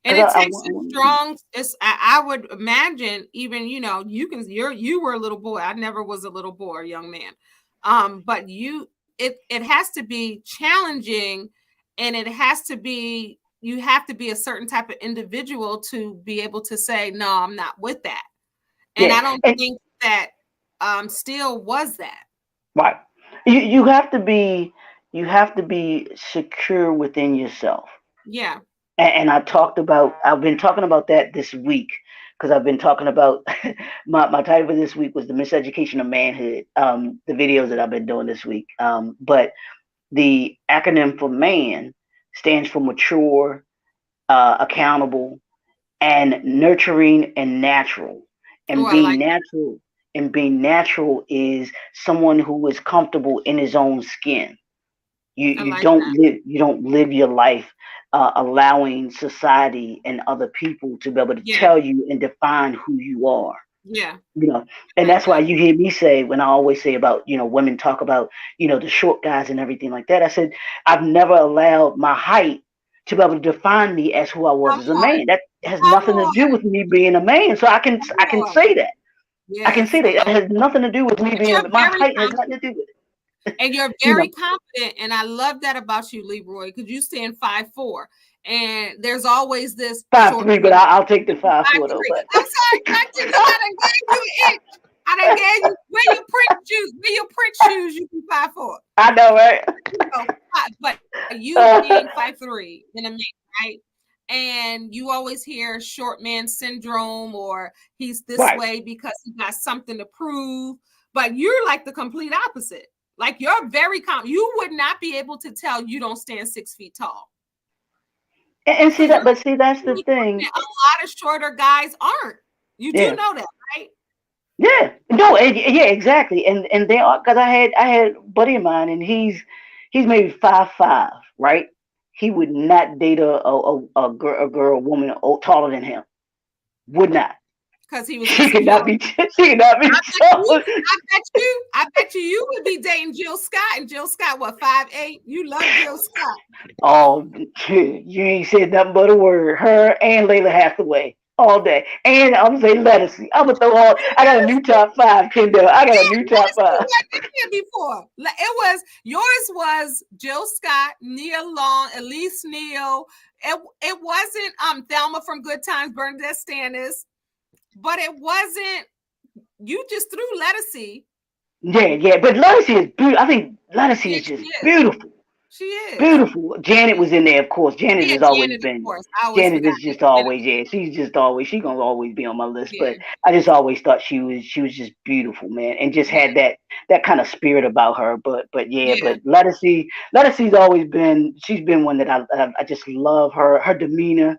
And because it I takes a want. strong. I would imagine even you were a little boy. I never was a little boy, young man. But it has to be challenging, and it has to be you have to be a certain type of individual to be able to say no, I'm not with that. And Yeah, I don't and think that still was that. right. You have to be secure within yourself. Yeah. And I've been talking about that this week because I've been talking about my title for this week was the miseducation of manhood. The videos that I've been doing this week. But the acronym for man stands for mature, accountable, and nurturing and natural. Oh, And I being like natural and being natural is someone who is comfortable in his own skin. you I you like don't that. live your life allowing society and other people to be able to Yeah. tell you and define who you are. Yeah. you know I and like that's why that. you hear me say, when I always say about, women talk about, the short guys and everything like that, I said I've never allowed my height to be able to define me as who I was Come as a on. man. That has Come nothing to do on. with me being a man. So I Come can on. say that. I can Yes, say I that it like has nothing to do with me that. being You're my very height has nothing confident. to do with And you're it. very confident. And I love that about you, Leroy, because you stand 5'4". And there's always this 5'3", short but women. I'll take the 5'4" though. 5'3". But I'm sorry, 5'2", because I done gave you an inch. I done gave you wear your print shoes. Wear your print shoes, you can 5'4". I know, right? But you being 5'3" in a man, right? And you always hear short man syndrome or he's this Right. way because he got something to prove. But you're like the complete opposite. Like you're very you would not be able to tell you don't stand 6 feet tall. And see Because you're that, but see that's the really thing. confident. A lot of shorter guys aren't. You do Yeah, know that, right? yeah, no, yeah, exactly. And they are, because I had a buddy of mine, and he's maybe 5'5", right? He would not date a girl, a woman taller than him. Would not. Because he was She could insecure. not be. She could not be I bet you, taller. I bet you would be dating Jill Scott, and Jill Scott, what, 5'8"? You love Jill Scott. Oh, you ain't said nothing but a word. Her and Layla Hathaway all day. And I'm gonna say Lenice. I'm gonna throw all. I got a new top five, Kendéll. I got a new Let top us see five. what they did before. It was yours was Jill Scott, Nia Long, Elise Neal. It wasn't Thelma from Good Times, Bernadette Stannis, but it wasn't. You just threw Lettucey. Yeah, yeah. But Lenice is beautiful. I think Lenice Yeah, is she just is. beautiful. She is. Beautiful. Janet was in there, of course. Janet Yeah, has always Janet, of been. course. I always Janet forgot. is just Janet, always, yeah. She gonna always be on my list. yeah, But I just always thought she was just beautiful, man, and just yeah, had that kind of spirit about her. But yeah, yeah. but Lettucey's always been. She's been one that I just love her demeanor.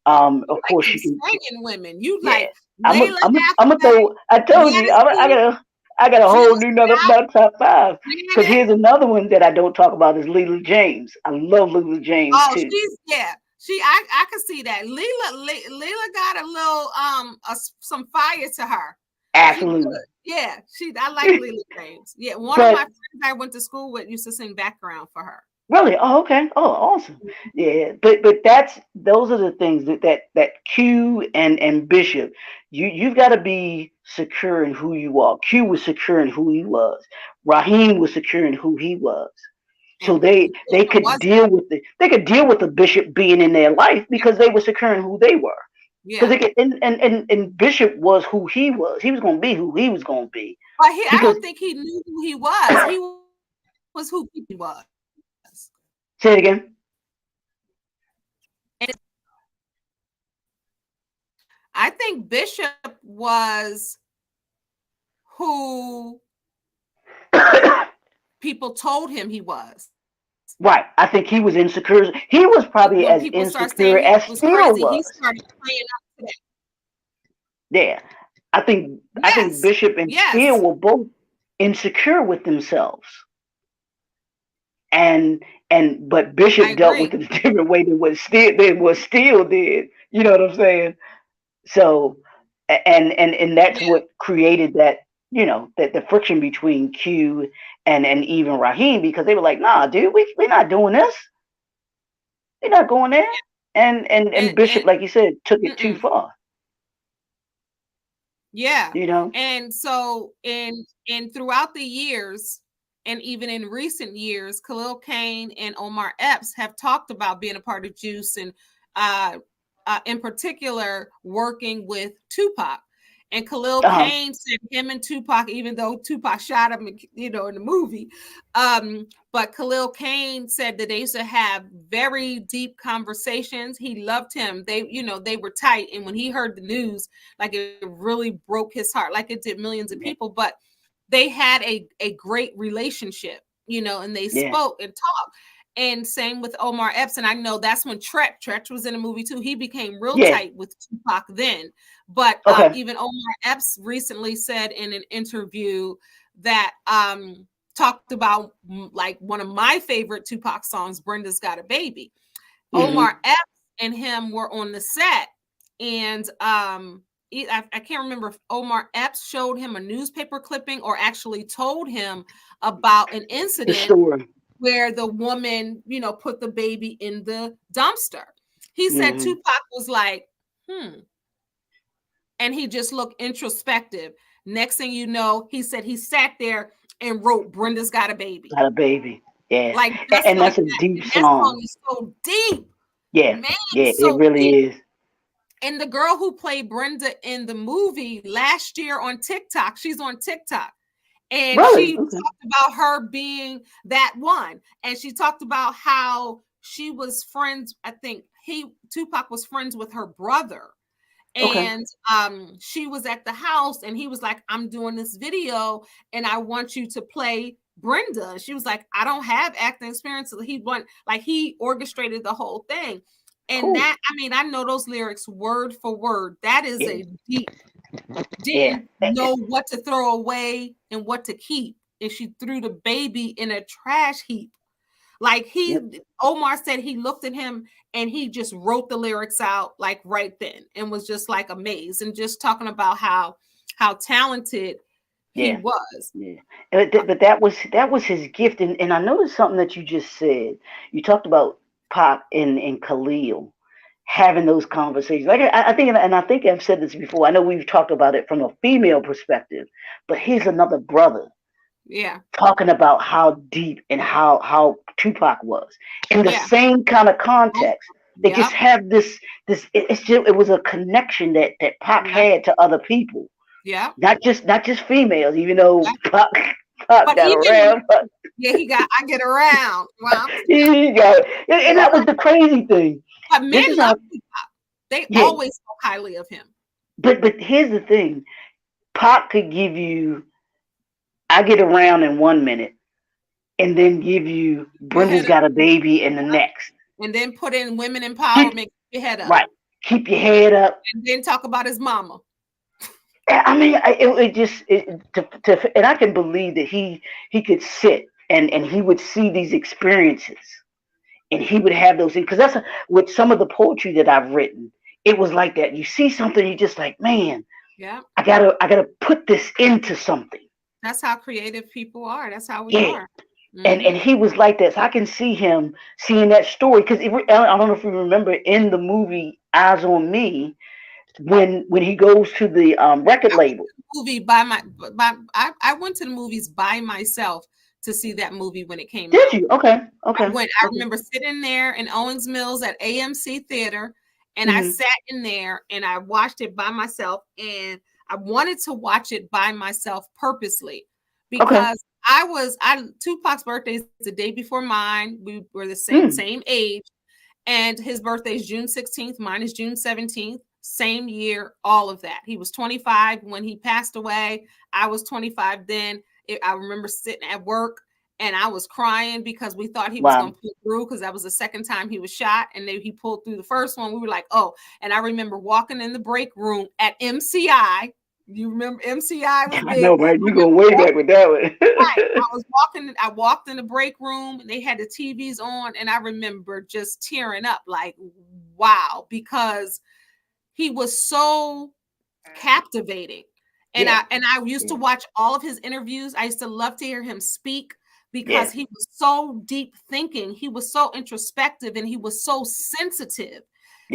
You Of like course them she can. swinging women. You Yeah. like I'm a Layla I'm a I'm a Hathaway, throw. I told you Lettucey, I got a Jill whole new Scott, another top five. Because Janet. here's another one that I don't talk about is Lila James. I love Lila James Oh, too. she's yeah. I could see that. Leela got a little some fire to her. She Absolutely. good. Yeah, I like Leela James. Yeah, one of my But friends I went to school with used to sing background for her. really, oh okay, oh awesome, yeah. But those are the things that Q and Bishop, you've got to be secure in who you are. Q was secure in who he was. Raheem was secure in who he was. So And they Bishop could wasn't. deal with the bishop being in their life because they were secure in who they were. Because Yeah. and Bishop was who he was. He was going to be who he was going to be. But I Because don't think he knew who he was. He was who he was. say it again. And I think Bishop was who people told him he was. Right. I think he was insecure. He was probably When as people start insecure saying he as was Steele crazy, he was. started playing up to that. Yeah. I think Yes, Bishop and Steele yes, were both insecure with themselves. And but I Bishop dealt with agree. it a different way than what Steele did. You know what I'm saying? So and that's Yeah, what created that, that the friction between Q and even Raheem, because they were like, nah, dude, we're not doing this. We're not going there. And and Bishop, like you said, took it too mm-mm. far. Yeah. You know? And so in throughout the years, and even in recent years, Khalil Kain and Omar Epps have talked about being a part of Juice, and uh, in particular working with Tupac. And Khalil Uh-huh. Kain said him and Tupac, even though Tupac shot him, in the movie, but Khalil Kain said that they used to have very deep conversations. He loved him. They were tight. And when he heard the news, like, it really broke his heart, like it did millions of Yeah. people. But they had a great relationship, and they Yeah. spoke and talked. And same with Omar Epps. And I know that's when Tretch was in the movie too. He became real Yeah. tight with Tupac then. But Okay. even Omar Epps recently said in an interview that talked about, like, one of my favorite Tupac songs, Brenda's Got a Baby. Mm-hmm. Omar Epps and him were on the set, and I can't remember if Omar Epps showed him a newspaper clipping or actually told him about an The incident story. where the woman, put the baby in the dumpster. He said Mm-hmm. Tupac was like, and he just looked introspective. Next thing you know, he said he sat there and wrote Brenda's Got a Baby. Got a baby. Yeah. Like, And, just and like that's a that. deep And that song song. is so deep. Yeah. Man, Yeah, it so deep. really is. And the girl who played Brenda in the movie last year on TikTok, she's on TikTok. And Really? she Okay. talked about her being that one. And she talked about how she was friends. I think Tupac was friends with her brother. Okay. And she was at the house and he was like, I'm doing this video and I want you to play Brenda. She was like, I don't have acting experience. So he orchestrated the whole thing. And Cool. that, I mean, I know those lyrics word for word. That is Yeah. a deep, Yeah. didn't know what to throw away and what to keep. And she threw the baby in a trash heap. Like, Yep. Omar said he looked at him and he just wrote the lyrics out, like, right then, and was just like amazed and just talking about how talented he Yeah. was. Yeah. But that was his gift. And I noticed something that you just said. You talked about Pop and Khalil having those conversations. Like I think I've said this before. I know we've talked about it from a female perspective, but here's another brother Yeah. talking about how deep and how Tupac was in the Yeah. same kind of Oh, context. They just yep. have this. It was a connection that Pac Yep. had to other people, Yep. not just females. Even though Yep. Pac But got even around, but yeah, I get around. Wow. he got, and that was the crazy thing. But men This is love how, Tupac. They yeah. always spoke highly of him. But here's the thing. Pac could give you I Get Around in 1 minute, and then give you Your Brenda's head up. Got a Baby in the next. And then put in women Keep empowerment, your head up. right. Keep your head up. And then talk about his mama. I mean, it just and I can believe that he could sit and he would see these experiences and he would have those things, because with some of the poetry that I've written, it was like that. You see something, you just like, man, Yeah. I gotta put this into something. That's how creative people are. That's how we Yeah. are. And Mm-hmm. he was like that. So I can see him seeing that story, because I don't know if you remember in the movie Eyes on Me, when he goes to the record I went label. to the movie I went to the movies by myself to see that movie when it came Did out. you? Okay. I Okay. went, I Okay. remember sitting there in Owens Mills at AMC Theater, and I Hmm. sat in there and I watched it by myself, and I wanted to watch it by myself purposely Okay. because Tupac's birthday is the day before mine. We were the same Mm. same age, and his birthday is June 16th. Mine is June 17th. same year, all of that. He was 25 when he passed away. I was 25 then. I remember sitting at work and I was crying because we thought he was going to pull through, because that was the second time he was shot, and then he pulled through the first one. We were like, oh. And I remember walking in the break room at MCI. You remember MCI was big. I know, right? You're going way back with that one. Right. I walked in the break room and they had the TVs on, and I remember just tearing up like, wow, because he was so captivating. And I used to watch all of his interviews. I used to love to hear him speak, because he was so deep thinking. He was so introspective, and he was so sensitive.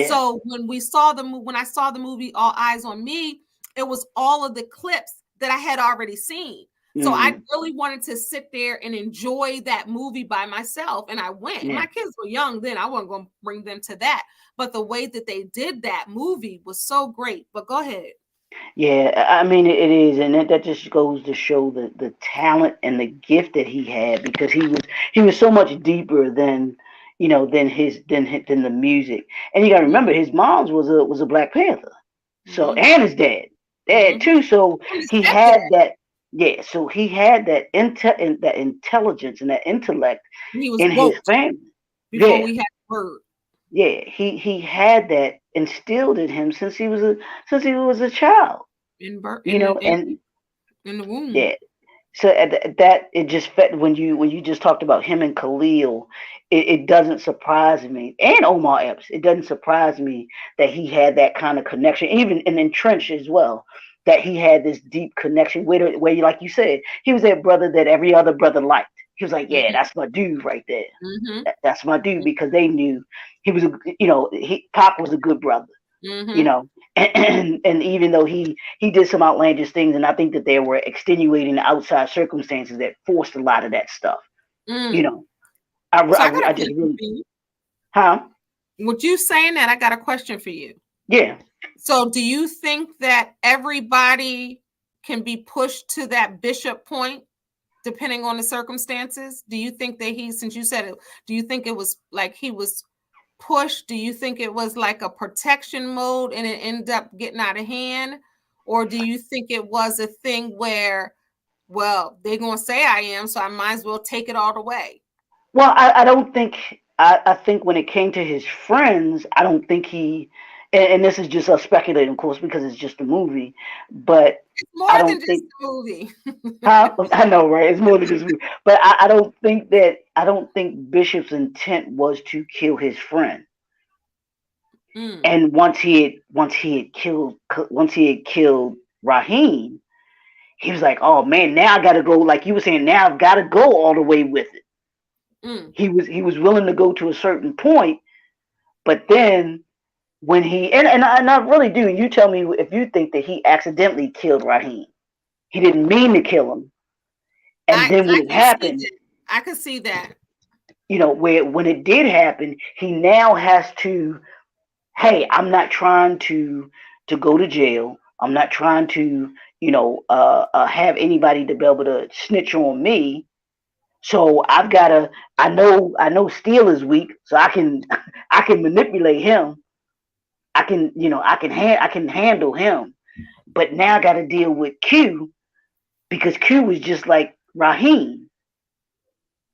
So when I saw the movie All Eyes on Me, it was all of the clips that I had already seen. So I really wanted to sit there and enjoy that movie by myself. And I went. My kids were young then. I wasn't going to bring them to that. But the way that they did that movie was so great. But go ahead. Yeah, I mean it is, and that just goes to show the talent and the gift that he had, because he was so much deeper than than the music. And you got to remember, his mom's was a Black Panther, so and his dad too. So he had that. Yeah, so he had that that intelligence and that intellect in his family before we had word. Yeah, he had that instilled in him since he was a child. In the womb. Yeah. So that it just fed when you just talked about him and Khalil, it doesn't surprise me, and Omar Epps, it doesn't surprise me that he had that kind of connection, even in Trench as well, that he had this deep connection where like you said, he was that brother that every other brother liked. He was like, yeah, that's my dude right there. That's my dude, because they knew he was Pop was a good brother. And even though he did some outlandish things, and I think that there were extenuating outside circumstances that forced a lot of that stuff. I just really, With you saying that, I got a question for you. Yeah. So do you think that everybody can be pushed to that bishop point depending on the circumstances? Do you think that since you said it, do you think it was like he was pushed? Do you think it was like a protection mode and it ended up getting out of hand? Or do you think it was a thing where, well, they're going to say I am, so I might as well take it all the way? Well, I don't think, I think when it came to his friends, I don't think he, and this is just us speculating, of course, because it's just a movie, but it's more than just a movie. I know, right? It's more than just a movie. But I don't think Bishop's intent was to kill his friend. And once he had killed Raheem, he was like, oh man, now I gotta go, like you were saying, now I've gotta go all the way with it. He was willing to go to a certain point, but then when he and I really do, you tell me if you think that he accidentally killed Raheem. He didn't mean to kill him. And then when it happened, I could see that. When it did happen, he now has to, hey, I'm not trying to go to jail. I'm not trying to, have anybody to be able to snitch on me. So I've got to. I know Steele is weak, so I can manipulate him. I can handle him. But now I got to deal with Q, because Q was just like Raheem,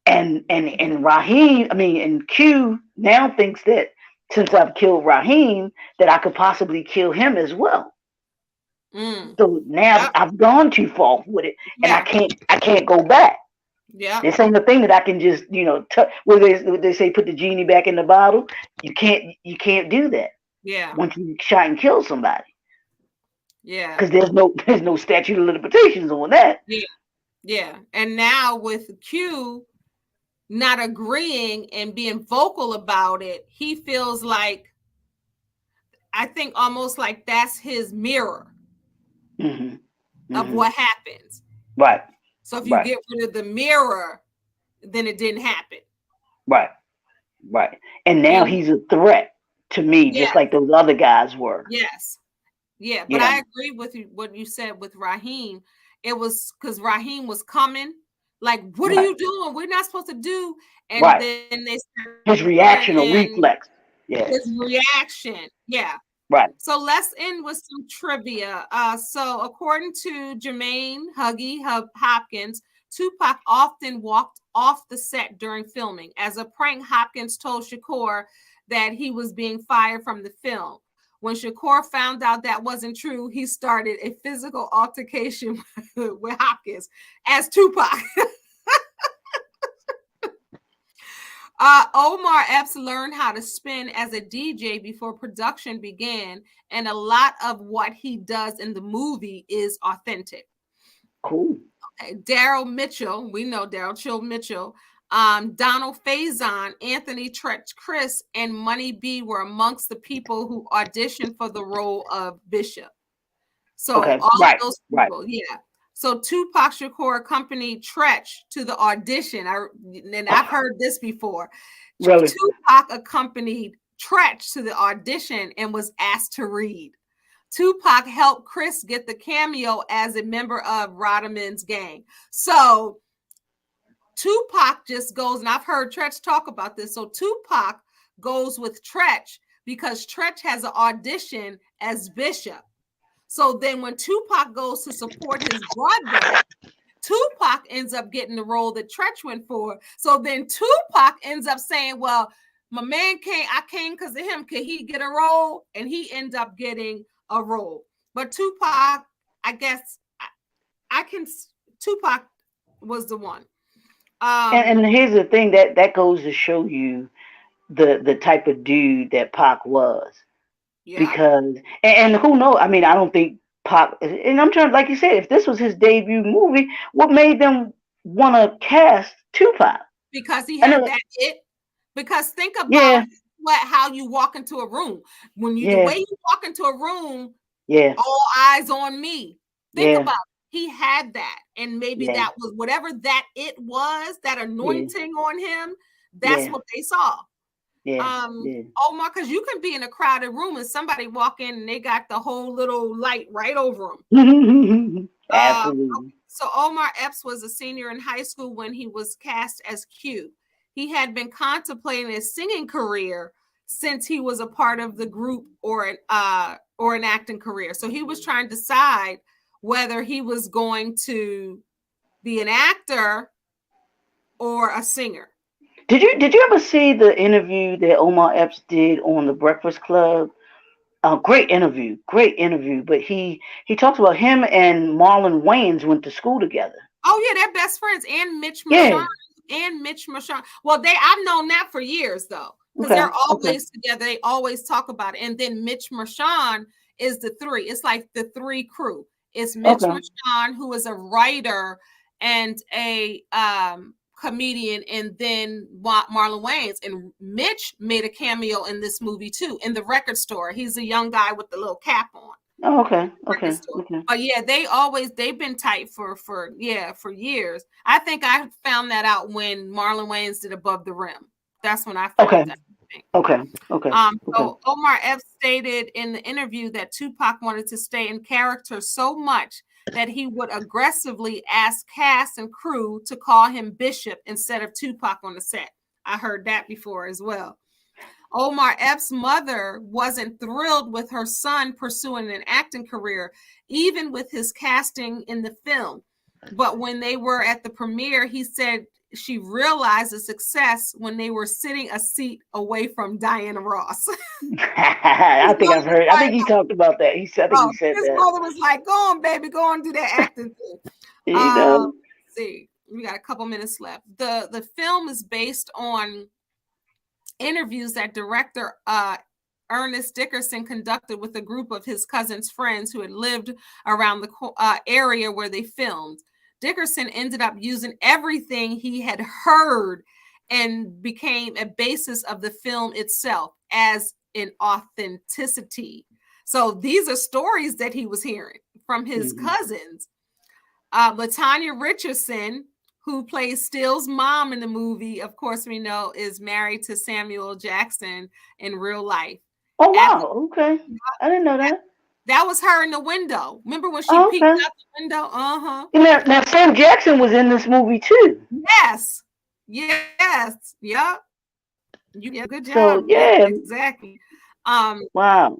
and Raheem. And Q now thinks that since I've killed Raheem, that I could possibly kill him as well. So now I've gone too far with it, and I can't go back. Yeah, this ain't the thing that I can just what they say, put the genie back in the bottle. You can't do that. Yeah, once you shot and killed somebody. Yeah, because there's no statute of limitations on that. Yeah. And now with Q not agreeing and being vocal about it, he feels like, I think almost like that's his mirror of what happens. Right. So if you get rid of the mirror, then it didn't happen. Right. And now he's a threat to me, just like those other guys were. Yes. Yeah. But I agree with you, what you said with Raheem. It was because Raheem was coming. Like, what are you doing? We're not supposed to do. And then they his reaction or reflex. Yeah. His reaction. Yeah. Right. So let's end with some trivia. So according to Jermaine Hopkins, Tupac often walked off the set during filming. As a prank, Hopkins told Shakur that he was being fired from the film. When Shakur found out that wasn't true, he started a physical altercation with Hopkins as Tupac. Omar Epps learned how to spin as a DJ before production began, and a lot of what he does in the movie is authentic. Cool. Okay. Daryl Mitchell, we know Daryl Chill Mitchell, Donald Faison, Anthony Tretch Chris, and Money B were amongst the people who auditioned for the role of Bishop. So all of those people, yeah. So Tupac Shakur accompanied Tretch to the audition. And I've heard this before. Really? Tupac accompanied Tretch to the audition and was asked to read. Tupac helped Chris get the cameo as a member of Rodman's gang. So Tupac just goes, and I've heard Tretch talk about this. So Tupac goes with Tretch because Tretch has an audition as Bishop. So then when Tupac goes to support his brother, Tupac ends up getting the role that Tretch went for. So then Tupac ends up saying, well, my man I came because of him. Could he get a role? And he ends up getting a role. But Tupac, I guess Tupac was the one. And here's the thing that goes to show you the type of dude that Pac was. Yeah. Because and who knows? I mean, I don't think Pac. And I'm trying, like you said, if this was his debut movie, what made them want to cast Tupac? Because he had that it. Because think about how you walk into a room. When you the way you walk into a room, all eyes on me. Think about it. He had that, and maybe that was whatever that it was, that anointing on him. That's what they saw. Omar, because you can be in a crowded room and somebody walk in and they got the whole little light right over them. Absolutely. So Omar Epps was a senior in high school when he was cast as Q. He had been contemplating a singing career since he was a part of the group or an acting career. So he was trying to decide whether he was going to be an actor or a singer. Did you ever see the interview that Omar Epps did on the Breakfast Club? Great interview. But he talks about him and Marlon Wayans went to school together. Oh yeah, they're best friends. And Mitch Marchand. Well, I've known that for years though, because they're always together. They always talk about it. And then Mitch Marchand is the three. It's like the three crew. It's Mitch Marchand, who is a writer and a comedian, and then Marlon Wayans. And Mitch made a cameo in this movie too, in the record store. He's a young guy with the little cap on. Oh, okay. But yeah, they've been tight for years. I think I found that out when Marlon Wayans did Above the Rim. That's when I found that. Okay. So Omar Epps stated in the interview that Tupac wanted to stay in character so much that he would aggressively ask cast and crew to call him Bishop instead of Tupac on the set. I heard that before as well. Omar Epps' mother wasn't thrilled with her son pursuing an acting career, even with his casting in the film. But when they were at the premiere, he said she realized the success when they were sitting a seat away from Diana Ross. I think he talked about that. He said that. His mother was like, "Go on, baby, go on, do that acting thing." Let's see, we got a couple minutes left. The film is based on interviews that director Ernest Dickerson conducted with a group of his cousin's friends who had lived around the area where they filmed. Dickerson ended up using everything he had heard and became a basis of the film itself as an authenticity. So these are stories that he was hearing from his cousins. LaTanya Richardson, who plays Steele's mom in the movie, of course we know, is married to Samuel Jackson in real life. Oh, wow. Okay. I didn't know that. That was her in the window. Remember when she peeked out the window? Now, Sam Jackson was in this movie too. Yes. Yep. You did a good job. So, yeah. Exactly. Wow.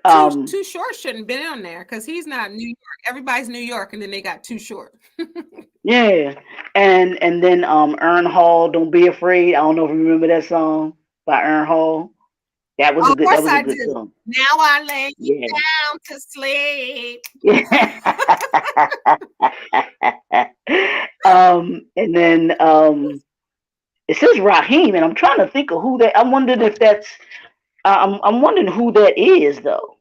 Too Short shouldn't been on there because he's not New York. Everybody's New York, and then they got Too Short. Yeah, and then Ern Hall, Don't Be Afraid. I don't know if you remember that song by Ern Hall. That was Of a good. That course was a I good do. song. Now I lay you Yeah. down to sleep. And then it says Raheem, and I'm trying to think of who that. I'm wondering if that's. I'm wondering who that is though.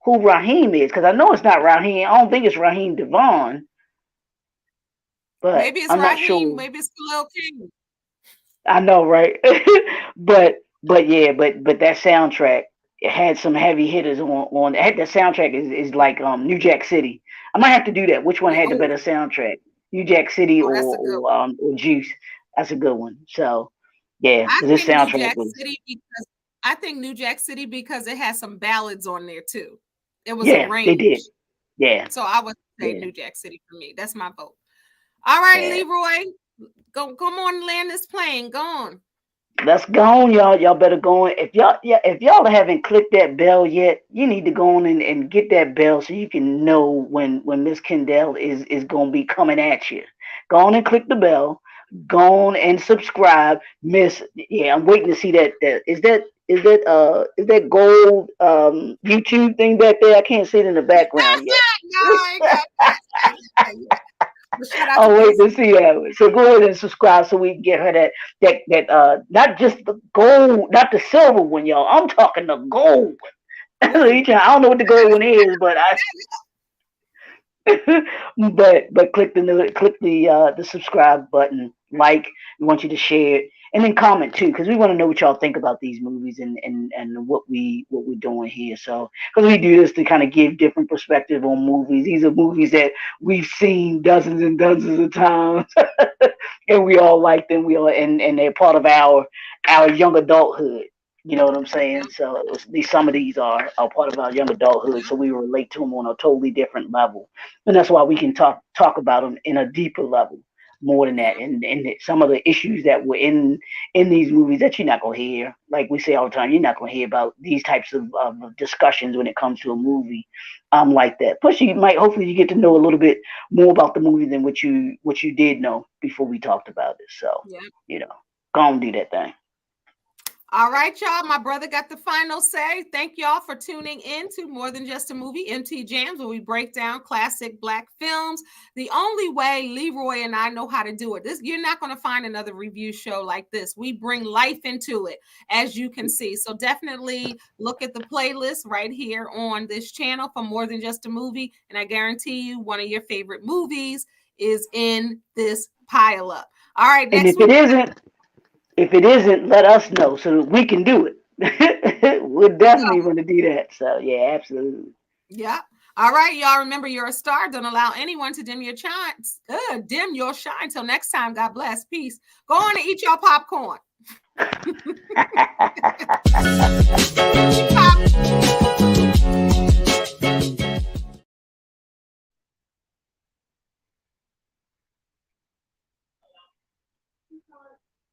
Who Raheem is, because I know it's not Raheem. I don't think it's Raheem Devon, but Maybe it's I'm not Raheem. sure. Maybe it's Khalil King. I know, right? but yeah, but that soundtrack, it had some heavy hitters on. It had the soundtrack is like New Jack City. I might have to do that. Which one had the Oh, better soundtrack? New Jack City that's a good one. or Juice? That's a good one. So yeah, I this think New soundtrack Jack was City because it has some ballads on there too. It was yeah, they did. arranged. Yeah, So I would say yeah, New Jack City for me. That's my vote. All right, yeah. Leroy. Go come on and land this plane. Go on. Let's go on, y'all. Y'all better go on. If y'all haven't clicked that bell yet, you need to go on and get that bell so you can know when Miss Kendéll is gonna be coming at you. Go on and click the bell. Go on and subscribe, Miss. Yeah, I'm waiting to see that is that gold YouTube thing back there? I can't see it in the background yet. No, I ain't got that. Shout out to I'll wait Casey. to see her. So go ahead and subscribe so we can get her that not just the gold, not the silver one, y'all. I'm talking the gold one. I don't know what the gold one is, but but click the subscribe button, like. We want you to share it and then comment too, because we want to know what y'all think about these movies and what we're doing here. So because we do this to kind of give different perspective on movies. These are movies that we've seen dozens and dozens of times, and we all like them. We all and they're part of our young adulthood. You know what I'm saying? So some of these are part of our young adulthood, so we relate to them on a totally different level, and that's why we can talk about them in a deeper level, more than that, and some of the issues that were in these movies that you're not gonna hear. Like we say all the time, you're not gonna hear about these types of discussions when it comes to a movie, like that. Plus, you might hopefully you get to know a little bit more about the movie than what you did know before we talked about it. So Yeah. go on and do that thing. All right, y'all. My brother got the final say. Thank y'all for tuning in to More Than Just a Movie, MT Jams, where we break down classic Black films. The only way Leroy and I know how to do it. You're not going to find another review show like this. We bring life into it, as you can see. So definitely look at the playlist right here on this channel for More Than Just a Movie. And I guarantee you one of your favorite movies is in this pile up. All right, And next week. if it isn't, let us know so that we can do it. We're definitely going to do that. So yeah, absolutely. Yeah. All right, y'all. Remember, you're a star. Don't allow anyone to dim your shine. Dim your shine. Till next time. God bless. Peace. Go on and eat your popcorn. Eat popcorn.